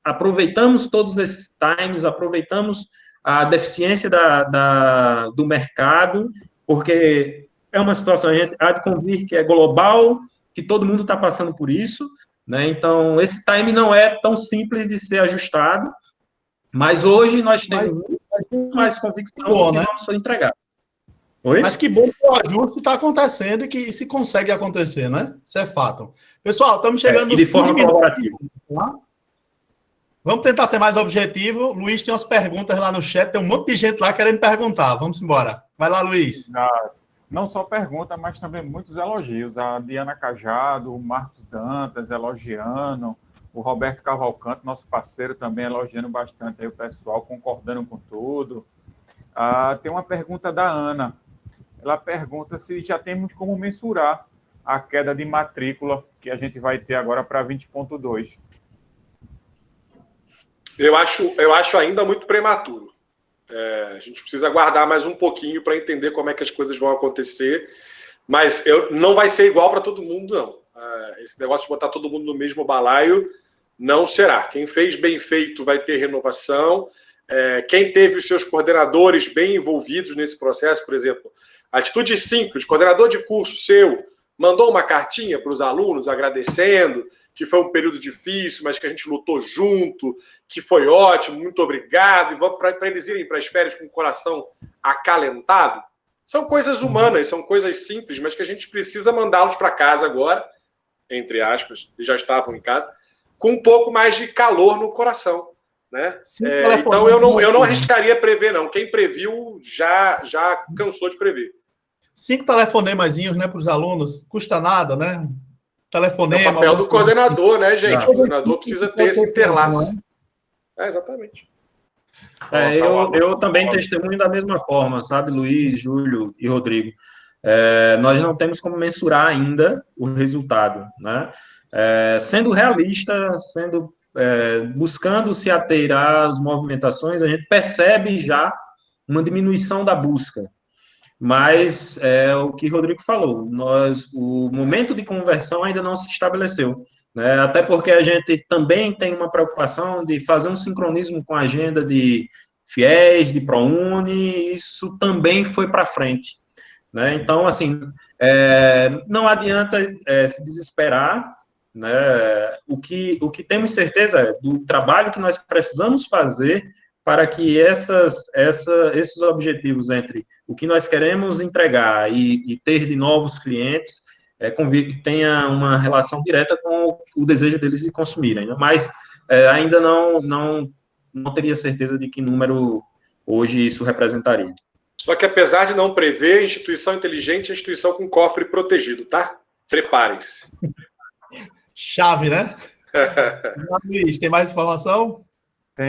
aproveitamos todos esses times, aproveitamos a deficiência do mercado, porque é uma situação, a gente há de convir que é global, que todo mundo está passando por isso, né? Então, esse time não é tão simples de ser ajustado, mas hoje nós temos muito mais convicção do que vamos entregar. Oi? Mas que bom que o ajuste está acontecendo e que se consegue acontecer, né? Isso é fato. Pessoal, estamos chegando de forma colaborativa. Vamos tentar ser mais objetivo. Luiz tem umas perguntas lá no chat, tem um monte de gente lá querendo perguntar. Vamos embora. Vai lá, Luiz. Não só pergunta, mas também muitos elogios. A Diana Cajado, o Marcos Dantas elogiando, o Roberto Cavalcante, nosso parceiro, também elogiando bastante aí o pessoal, concordando com tudo. Tem uma pergunta da Ana. Ela pergunta se já temos como mensurar a queda de matrícula que a gente vai ter agora para 20.2. Eu acho ainda muito prematuro. A gente precisa aguardar mais um pouquinho para entender como é que as coisas vão acontecer, mas não vai ser igual para todo mundo, não. Esse negócio de botar todo mundo no mesmo balaio não será. Quem fez bem feito vai ter renovação. Quem teve os seus coordenadores bem envolvidos nesse processo, por exemplo, atitude simples, coordenador de curso seu mandou uma cartinha para os alunos agradecendo que foi um período difícil, mas que a gente lutou junto, que foi ótimo, muito obrigado, e para eles irem para as férias com o coração acalentado. São coisas humanas, são coisas simples, mas que a gente precisa mandá-los para casa agora, entre aspas, eles já estavam em casa, com um pouco mais de calor no coração. Né? Então eu não arriscaria prever, não. Quem previu já cansou de prever. 5 telefonemazinhos, né, para os alunos, custa nada, né? Telefonema. É o papel do coordenador, né, gente? O coordenador precisa ter esse interlaço. Exatamente. Eu também testemunho da mesma forma, sabe, Luiz, Júlio e Rodrigo. Nós não temos como mensurar ainda o resultado, né? Sendo realista, buscando se ater às movimentações, a gente percebe já uma diminuição da busca. Mas é o que o Rodrigo falou, o momento de conversão ainda não se estabeleceu, né? Até porque a gente também tem uma preocupação de fazer um sincronismo com a agenda de FIES, de ProUni, isso também foi para frente, né? Então, assim, não adianta se desesperar, né? O que temos certeza é do trabalho que nós precisamos fazer para que esses objetivos entre o que nós queremos entregar e ter de novos clientes tenha uma relação direta com o desejo deles de consumirem, né? Mas ainda não teria certeza de que número hoje isso representaria. Só que apesar de não prever, instituição inteligente é instituição com cofre protegido, tá? Preparem-se. Chave, né? Luiz, tem mais informação?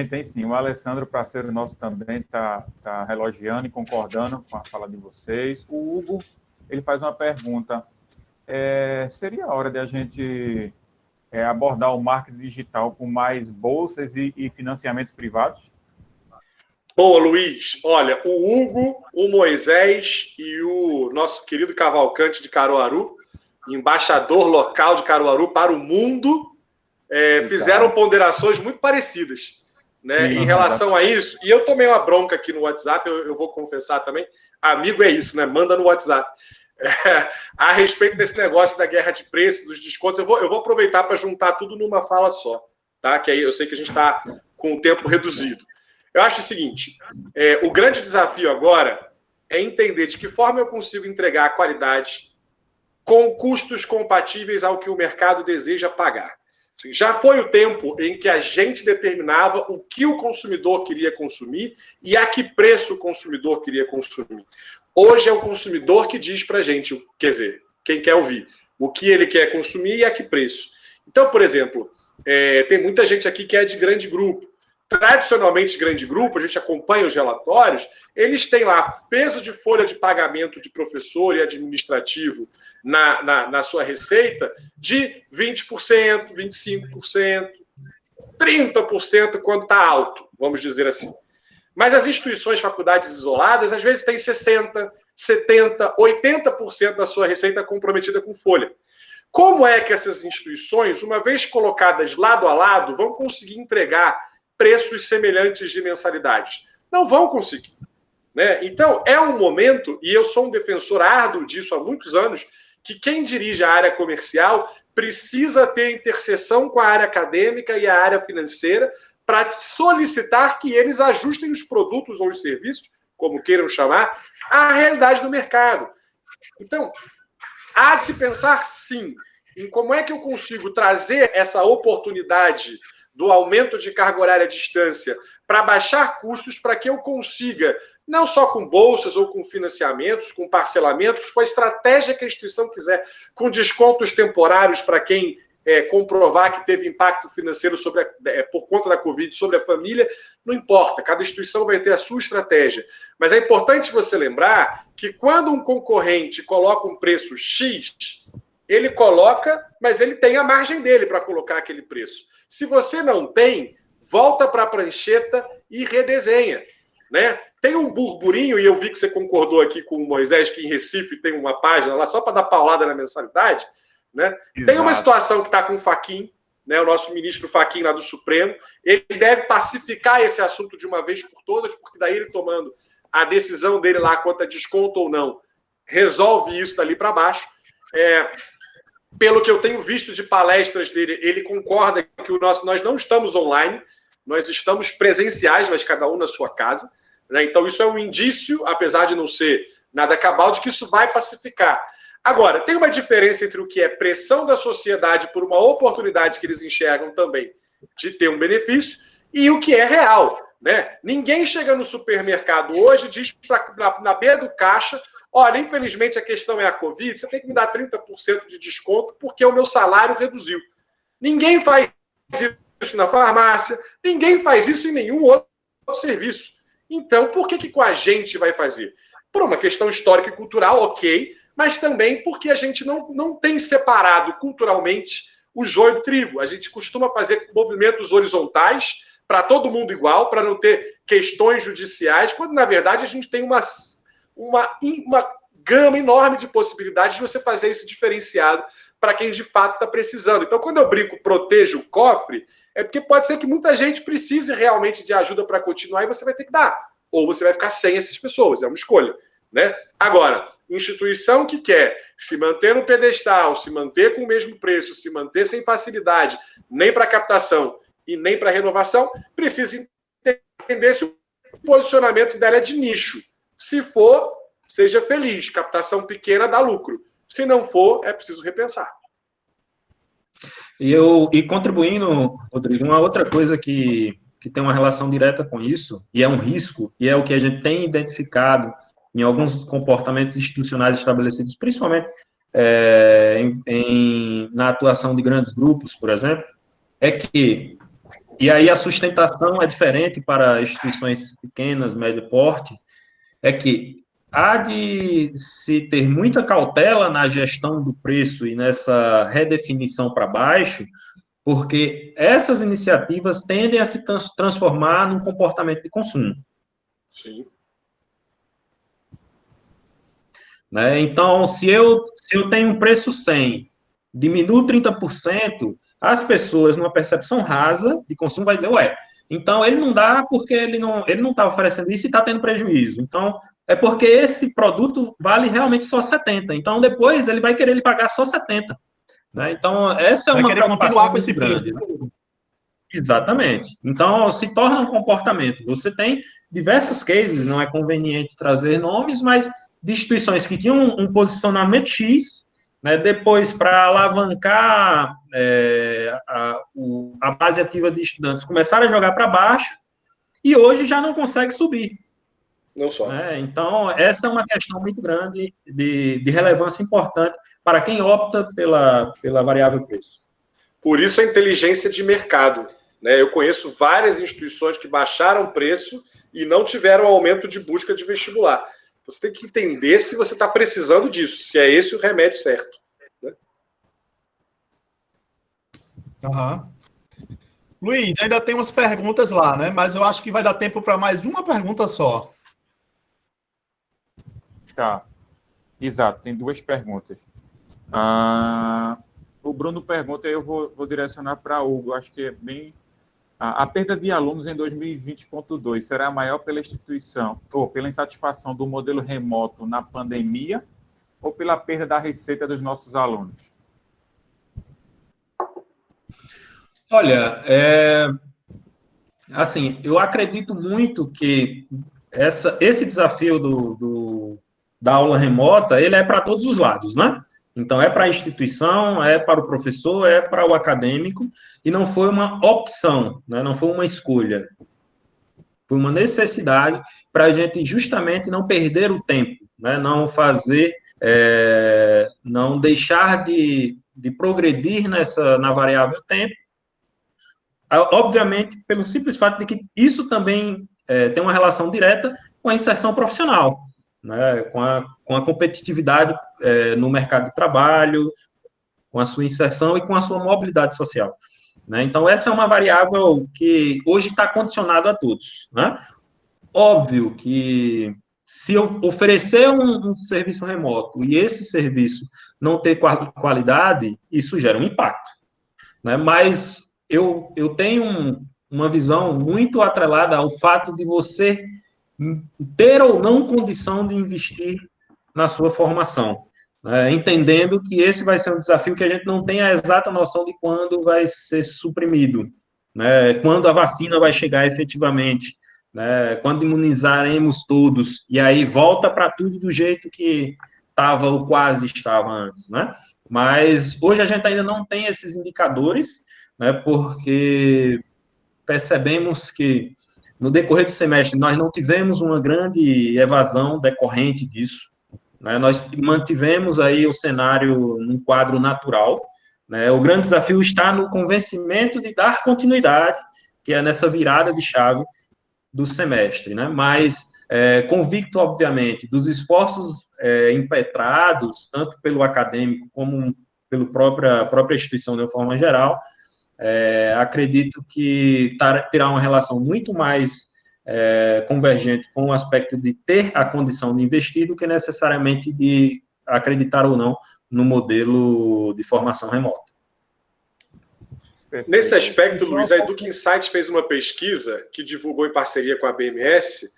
Tem sim. O Alessandro, parceiro nosso, também está elogiando e concordando com a fala de vocês. O Hugo, ele faz uma pergunta. Seria a hora de a gente abordar o marketing digital com mais bolsas e financiamentos privados? Boa, Luiz. Olha, o Hugo, o Moisés e o nosso querido Cavalcante de Caruaru, embaixador local de Caruaru para o mundo, fizeram ponderações muito parecidas, né, em relação a isso. E eu tomei uma bronca aqui no WhatsApp, eu vou confessar também. Amigo é isso, né? Manda no WhatsApp. A respeito desse negócio da guerra de preço, dos descontos, eu vou aproveitar para juntar tudo numa fala só, tá? Que aí eu sei que a gente está com o tempo reduzido. Eu acho o seguinte, o grande desafio agora é entender de que forma eu consigo entregar a qualidade com custos compatíveis ao que o mercado deseja pagar. Assim, já foi o tempo em que a gente determinava o que o consumidor queria consumir e a que preço o consumidor queria consumir. Hoje é o consumidor que diz para a gente, quer dizer, quem quer ouvir, o que ele quer consumir e a que preço. Então, por exemplo, tem muita gente aqui que é de grande grupo. Tradicionalmente, grande grupo, a gente acompanha os relatórios, eles têm lá peso de folha de pagamento de professor e administrativo na sua receita de 20%, 25%, 30% quando está alto, vamos dizer assim. Mas as instituições, faculdades isoladas, às vezes têm 60%, 70%, 80% da sua receita comprometida com folha. Como é que essas instituições, uma vez colocadas lado a lado, vão conseguir entregar preços semelhantes de mensalidades? não vão conseguir. Né? Então, é um momento, e eu sou um defensor árduo disso há muitos anos, que quem dirige a área comercial precisa ter interseção com a área acadêmica e a área financeira para solicitar que eles ajustem os produtos ou os serviços, como queiram chamar, à realidade do mercado. Então, há de se pensar, sim, em como é que eu consigo trazer essa oportunidade do aumento de carga horária à distância para baixar custos, para que eu consiga, não só com bolsas ou com financiamentos, com parcelamentos, com a estratégia que a instituição quiser, com descontos temporários para quem comprovar que teve impacto financeiro por conta da Covid sobre a família, não importa, cada instituição vai ter a sua estratégia. Mas é importante você lembrar que quando um concorrente coloca um preço X, ele coloca, mas ele tem a margem dele para colocar aquele preço. Se você não tem, volta para a prancheta e redesenha. Né? Tem um burburinho, e eu vi que você concordou aqui com o Moisés, que em Recife tem uma página lá só para dar paulada na mensalidade. Né? Tem uma situação que está com o Fachin, né, o nosso ministro Fachin lá do Supremo. Ele deve pacificar esse assunto de uma vez por todas, porque daí ele tomando a decisão dele lá quanto a desconto ou não, resolve isso dali para baixo. Pelo que eu tenho visto de palestras dele, ele concorda que nós não estamos online, nós estamos presenciais, mas cada um na sua casa. Né? Então isso é um indício, apesar de não ser nada cabal, de que isso vai pacificar. Agora, tem uma diferença entre o que é pressão da sociedade por uma oportunidade que eles enxergam também de ter um benefício e o que é real. Né? Ninguém chega no supermercado hoje e diz na beira do caixa: olha, infelizmente a questão é a Covid, você tem que me dar 30% de desconto porque o meu salário reduziu. Ninguém faz isso na farmácia, ninguém faz isso em nenhum outro serviço. Então, por que com a gente vai fazer? Por uma questão histórica e cultural, ok, mas também porque a gente não tem separado culturalmente o joio do trigo. A gente costuma fazer movimentos horizontais para todo mundo igual, para não ter questões judiciais, quando, na verdade, a gente tem uma gama enorme de possibilidades de você fazer isso diferenciado para quem, de fato, está precisando. Então, quando eu brinco, protejo o cofre, é porque pode ser que muita gente precise realmente de ajuda para continuar e você vai ter que dar. Ou você vai ficar sem essas pessoas, é uma escolha. Né? Agora, instituição que quer se manter no pedestal, se manter com o mesmo preço, se manter sem facilidade, nem para captação e nem para renovação, precisa entender se o posicionamento dela é de nicho. Se for, seja feliz. Captação pequena dá lucro. Se não for, é preciso repensar. E contribuindo, Rodrigo, uma outra coisa que tem uma relação direta com isso, e é um risco, e é o que a gente tem identificado em alguns comportamentos institucionais estabelecidos, principalmente na atuação de grandes grupos, por exemplo, é que, e aí a sustentação é diferente para instituições pequenas, médio porte, é que há de se ter muita cautela na gestão do preço e nessa redefinição para baixo, porque essas iniciativas tendem a se transformar num comportamento de consumo. Sim. Né? Então, se eu tenho um preço 100, diminuo 30%, as pessoas, numa percepção rasa de consumo, vai dizer, ué, então ele não dá porque ele não está oferecendo isso e está tendo prejuízo. Então, é porque esse produto vale realmente só 70. Então, depois, ele vai querer lhe pagar só 70. Né? Então, essa é uma preocupação com esse grande. Né? Exatamente. Então, se torna um comportamento. Você tem diversos cases, não é conveniente trazer nomes, mas de instituições que tinham um posicionamento X, né, depois, para alavancar a base ativa de estudantes, começaram a jogar para baixo e hoje já não consegue subir. Não só. Né? Então, essa é uma questão muito grande de relevância importante para quem opta pela variável preço. Por isso a inteligência de mercado. Né? Eu conheço várias instituições que baixaram o preço e não tiveram aumento de busca de vestibular. Você tem que entender se você está precisando disso, se é esse o remédio certo. Né? Uhum. Luiz, ainda tem umas perguntas lá, né? Mas eu acho que vai dar tempo para mais uma pergunta só. Tá. Exato, tem duas perguntas. O Bruno pergunta, eu vou direcionar para Hugo. Acho que é bem A perda de alunos em 2020.2 será maior pela instituição ou pela insatisfação do modelo remoto na pandemia ou pela perda da receita dos nossos alunos? Olha, assim, eu acredito muito que esse desafio da aula remota, ele é para todos os lados, né? Então, é para a instituição, é para o professor, é para o acadêmico, e não foi uma opção, né? Não foi uma escolha. Foi uma necessidade para a gente justamente não perder o tempo, né? Não fazer, não deixar de progredir na variável tempo, obviamente, pelo simples fato de que isso também tem uma relação direta com a inserção profissional, né, com a competitividade no mercado de trabalho, com a sua inserção e com a sua mobilidade social. Né? Então, essa é uma variável que hoje está condicionada a todos. Né? Óbvio que se eu oferecer um serviço remoto e esse serviço não ter qualidade, isso gera um impacto. Né? Mas eu tenho uma visão muito atrelada ao fato de você ter ou não condição de investir na sua formação, né? Entendendo que esse vai ser um desafio que a gente não tem a exata noção de quando vai ser suprimido, né? Quando a vacina vai chegar efetivamente, né? Quando imunizaremos todos, e aí volta para tudo do jeito que estava ou quase estava antes, né? Mas hoje a gente ainda não tem esses indicadores, né? Porque percebemos que no decorrer do semestre, nós não tivemos uma grande evasão decorrente disso, né? Nós mantivemos aí o cenário num quadro natural, né? O grande desafio está no convencimento de dar continuidade, que é nessa virada de chave do semestre, né? Mas, convicto, obviamente, dos esforços impetrados, tanto pelo acadêmico como pela própria instituição de uma forma geral, acredito que terá uma relação muito mais convergente com o aspecto de ter a condição de investir do que necessariamente de acreditar ou não no modelo de formação remota. Nesse aspecto, Luiz, a Educa Insights fez uma pesquisa que divulgou em parceria com a BMS,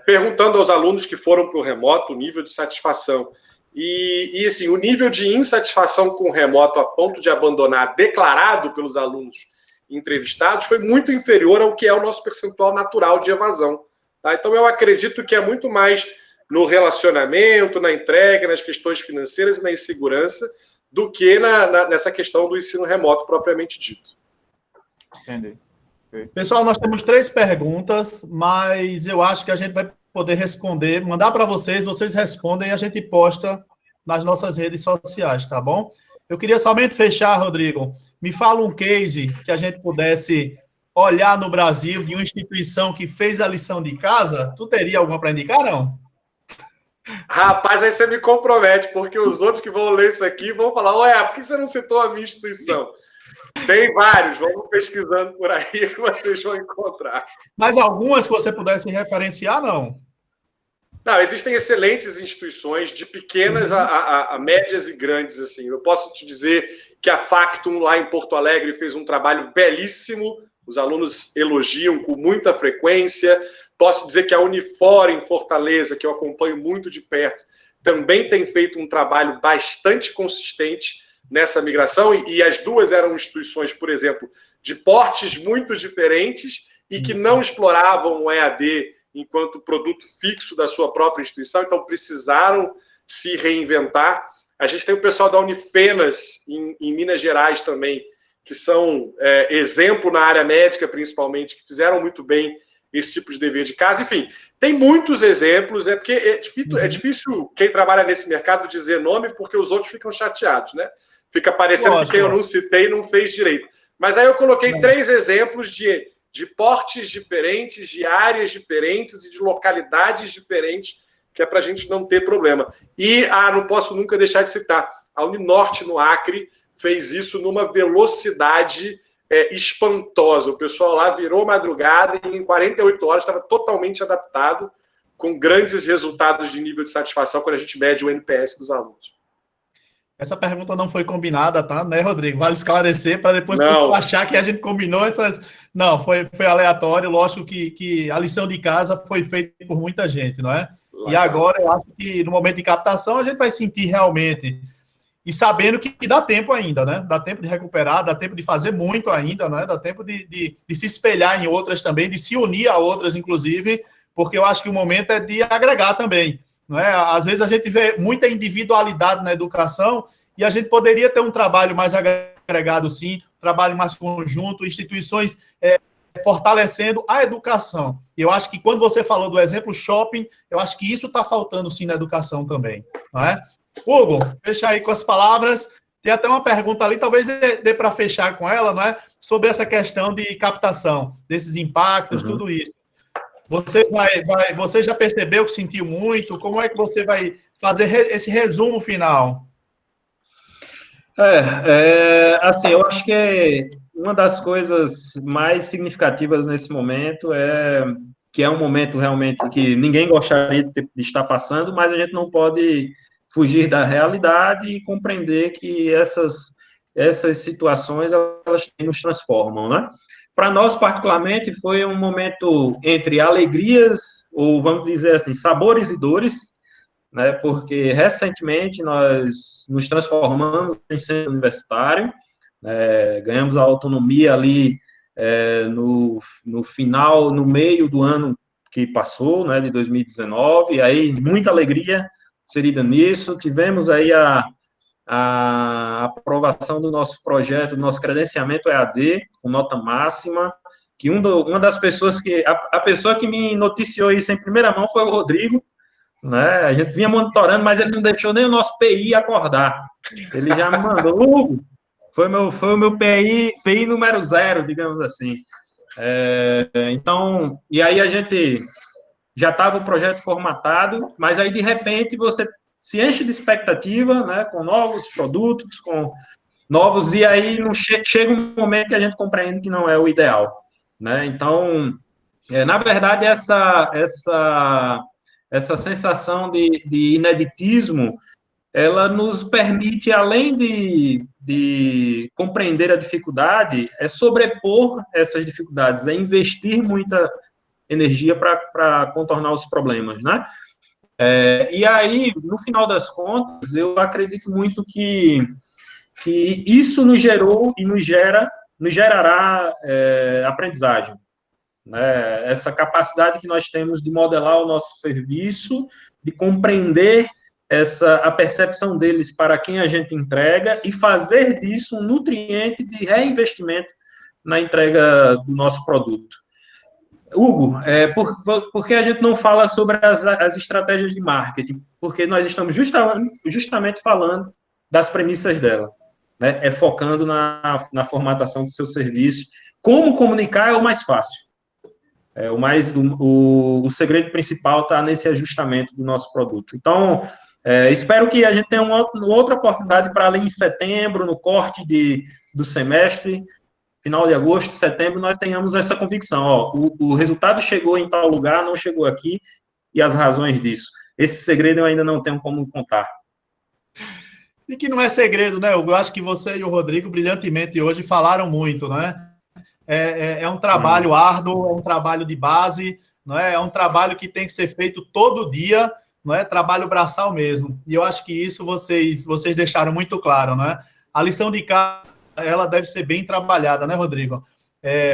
perguntando aos alunos que foram para o remoto o nível de satisfação. E assim, o nível de insatisfação com o remoto a ponto de abandonar, declarado pelos alunos entrevistados, foi muito inferior ao que é o nosso percentual natural de evasão. Tá? Então, eu acredito que é muito mais no relacionamento, na entrega, nas questões financeiras e na insegurança, do que nessa questão do ensino remoto propriamente dito. Entendi. Pessoal, nós temos 3 perguntas, mas eu acho que a gente vai poder responder, mandar para vocês respondem e a gente posta nas nossas redes sociais, tá bom? Eu queria somente fechar, Rodrigo, me fala um case que a gente pudesse olhar no Brasil de uma instituição que fez a lição de casa. Tu teria alguma para indicar, não? Rapaz, aí você me compromete, porque os outros que vão ler isso aqui vão falar, ué, por que você não citou a minha instituição? Tem vários, vamos pesquisando por aí que vocês vão encontrar. Mas algumas que você pudesse referenciar, não? Não, existem excelentes instituições, de pequenas a médias e grandes, assim. Eu posso te dizer que a Factum, lá em Porto Alegre, fez um trabalho belíssimo, os alunos elogiam com muita frequência. Posso dizer que a Unifor, em Fortaleza, que eu acompanho muito de perto, também tem feito um trabalho bastante consistente nessa migração, e as duas eram instituições, por exemplo, de portes muito diferentes e que não exploravam o EAD enquanto produto fixo da sua própria instituição, então precisaram se reinventar. A gente tem o pessoal da Unifenas, em Minas Gerais também, que são exemplo na área médica, principalmente, que fizeram muito bem esse tipo de dever de casa. Enfim, tem muitos exemplos, porque é difícil quem trabalha nesse mercado dizer nome, porque os outros ficam chateados, né? Fica parecendo que quem eu não citei não fez direito. Mas aí eu coloquei 3 exemplos de portes diferentes, de áreas diferentes e de localidades diferentes, que é para a gente não ter problema. E, não posso nunca deixar de citar, a Uninorte, no Acre, fez isso numa velocidade espantosa. O pessoal lá virou madrugada e em 48 horas estava totalmente adaptado, com grandes resultados de nível de satisfação quando a gente mede o NPS dos alunos. Essa pergunta não foi combinada, tá? Né, Rodrigo? Vale esclarecer para depois Não. achar que a gente combinou essas... Não, foi aleatório. Lógico que a lição de casa foi feita por muita gente, não é? E agora eu acho que no momento de captação a gente vai sentir realmente, e sabendo que dá tempo ainda, né? Dá tempo de recuperar, dá tempo de fazer muito ainda, né? Dá tempo de se espelhar em outras também, de se unir a outras, inclusive, porque eu acho que o momento é de agregar também, não é? Às vezes a gente vê muita individualidade na educação e a gente poderia ter um trabalho mais agregado, sim, um trabalho mais conjunto, instituições fortalecendo a educação. E eu acho que quando você falou do exemplo shopping, eu acho que isso está faltando, sim, na educação também, não é? Hugo, fecha aí com as palavras. Tem até uma pergunta ali, talvez dê para fechar com ela, não é? Sobre essa questão de captação, desses impactos, tudo isso. Você já percebeu que sentiu muito? Como é que você vai fazer esse resumo final? Assim, eu acho que uma das coisas mais significativas nesse momento que é um momento realmente que ninguém gostaria de estar passando, mas a gente não pode fugir da realidade e compreender que essas situações, elas nos transformam, né? Para nós, particularmente, foi um momento entre alegrias, ou vamos dizer assim, sabores e dores, né? Porque recentemente nós nos transformamos em centro universitário, ganhamos a autonomia ali no final, no meio do ano que passou, né, de 2019, e aí muita alegria inserida nisso. Tivemos aí a aprovação do nosso projeto, do nosso credenciamento EAD, com nota máxima, que uma das pessoas que... A pessoa que me noticiou isso em primeira mão foi o Rodrigo, né? A gente vinha monitorando, mas ele não deixou nem o nosso PI acordar. Ele já me mandou, Hugo, foi o meu PI número 0, digamos assim. Então, e aí a gente já estava o projeto formatado, mas aí, de repente, você se enche de expectativa, né, com novos produtos, com novos, e aí chega um momento que a gente compreende que não é o ideal, né? Então, na verdade, essa sensação de ineditismo, ela nos permite, além de compreender a dificuldade, sobrepor essas dificuldades, investir muita energia para contornar os problemas, né? E aí, no final das contas, eu acredito muito que isso nos gerou e nos gerará aprendizagem, né? Essa capacidade que nós temos de modelar o nosso serviço, de compreender a percepção deles para quem a gente entrega e fazer disso um nutriente de reinvestimento na entrega do nosso produto. Hugo, por que a gente não fala sobre as estratégias de marketing? Porque nós estamos justamente falando das premissas dela, né? Focando na formatação do seu serviço. Como comunicar é o mais fácil. O segredo principal está nesse ajustamento do nosso produto. Então, espero que a gente tenha uma outra oportunidade para ali em setembro, no corte do semestre, final de agosto, setembro, nós tenhamos essa convicção. O resultado chegou em tal lugar, não chegou aqui, e as razões disso. Esse segredo eu ainda não tenho como contar. E que não é segredo, né? Eu acho que você e o Rodrigo, brilhantemente hoje, falaram muito, né? É um trabalho árduo, é um trabalho de base, não é? É um trabalho que tem que ser feito todo dia, não é? Trabalho braçal mesmo. E eu acho que isso vocês deixaram muito claro, né? A lição de casa, ela deve ser bem trabalhada, né, Rodrigo?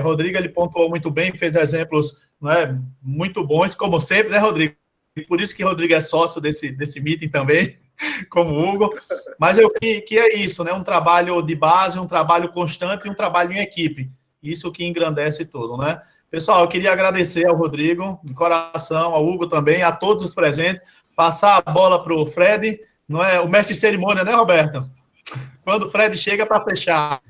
Rodrigo, ele pontuou muito bem, fez exemplos, não é, muito bons, como sempre, né, Rodrigo? E por isso que o Rodrigo é sócio desse meeting também, como o Hugo. Mas que é isso, né? Um trabalho de base, um trabalho constante e um trabalho em equipe. Isso que engrandece tudo, né? Pessoal, eu queria agradecer ao Rodrigo, de coração, ao Hugo também, a todos os presentes, passar a bola para o Fred, não é? O mestre de cerimônia, né, Roberto? Quando o Fred chega para fechar.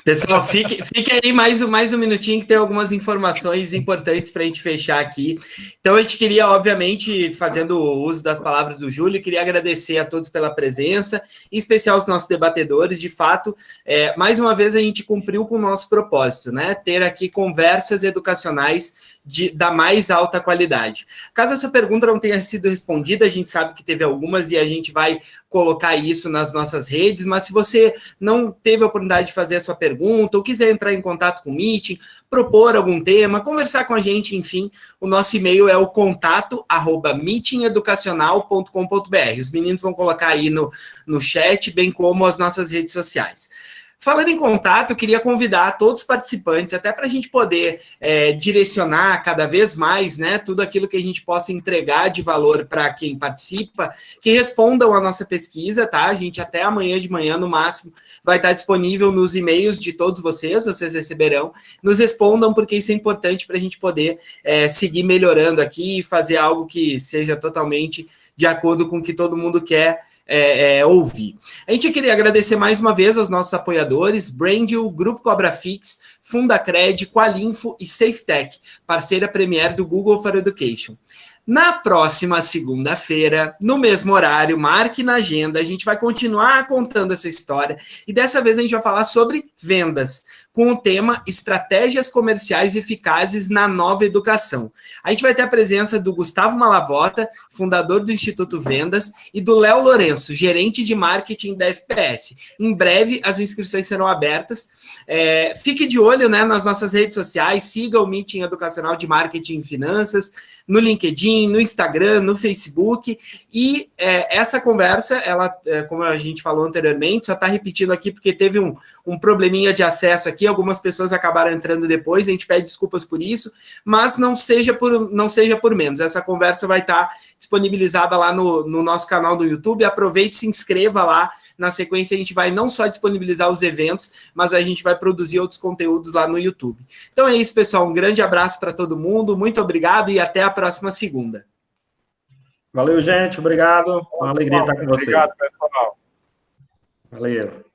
Pessoal, fique aí mais um minutinho que tem algumas informações importantes para a gente fechar aqui. Então, a gente queria, obviamente, fazendo uso das palavras do Júlio, queria agradecer a todos pela presença, em especial os nossos debatedores. De fato, mais uma vez a gente cumpriu com o nosso propósito, né? Ter aqui conversas educacionais da mais alta qualidade. Caso a sua pergunta não tenha sido respondida, a gente sabe que teve algumas e a gente vai colocar isso nas nossas redes, mas se você não teve a oportunidade de fazer a sua pergunta ou quiser entrar em contato com o Meeting, propor algum tema, conversar com a gente, enfim, o nosso e-mail é o contato@meetingeducacional.com.br. Os meninos vão colocar aí no chat, bem como as nossas redes sociais. Falando em contato, eu queria convidar todos os participantes, até para a gente poder direcionar cada vez mais, né, tudo aquilo que a gente possa entregar de valor para quem participa, que respondam a nossa pesquisa, tá? A gente até amanhã de manhã, no máximo, vai estar disponível nos e-mails de todos vocês receberão. Nos respondam, porque isso é importante para a gente poder seguir melhorando aqui e fazer algo que seja totalmente de acordo com o que todo mundo quer ouvir. A gente queria agradecer mais uma vez aos nossos apoiadores, Brandil, Grupo Cobra Fix, Fundacred, Qualinfo e SafeTech, parceira premier do Google for Education. Na próxima segunda-feira, no mesmo horário, marque na agenda, a gente vai continuar contando essa história e dessa vez a gente vai falar sobre vendas, com o tema Estratégias Comerciais Eficazes na Nova Educação. A gente vai ter a presença do Gustavo Malavota, fundador do Instituto Vendas, e do Léo Lourenço, gerente de marketing da FPS. Em breve, as inscrições serão abertas. Fique de olho, né, nas nossas redes sociais, siga o Meeting Educacional de Marketing e Finanças, no LinkedIn, no Instagram, no Facebook, e essa conversa, ela, como a gente falou anteriormente, só está repetindo aqui porque teve um probleminha de acesso aqui, algumas pessoas acabaram entrando depois, a gente pede desculpas por isso, mas não seja por menos, essa conversa vai estar disponibilizada lá no nosso canal do YouTube, aproveite e se inscreva lá. Na sequência, a gente vai não só disponibilizar os eventos, mas a gente vai produzir outros conteúdos lá no YouTube. Então é isso, pessoal. Um grande abraço para todo mundo. Muito obrigado e até a próxima segunda. Valeu, gente. Obrigado. Uma alegria estar com vocês. Obrigado, pessoal. Valeu.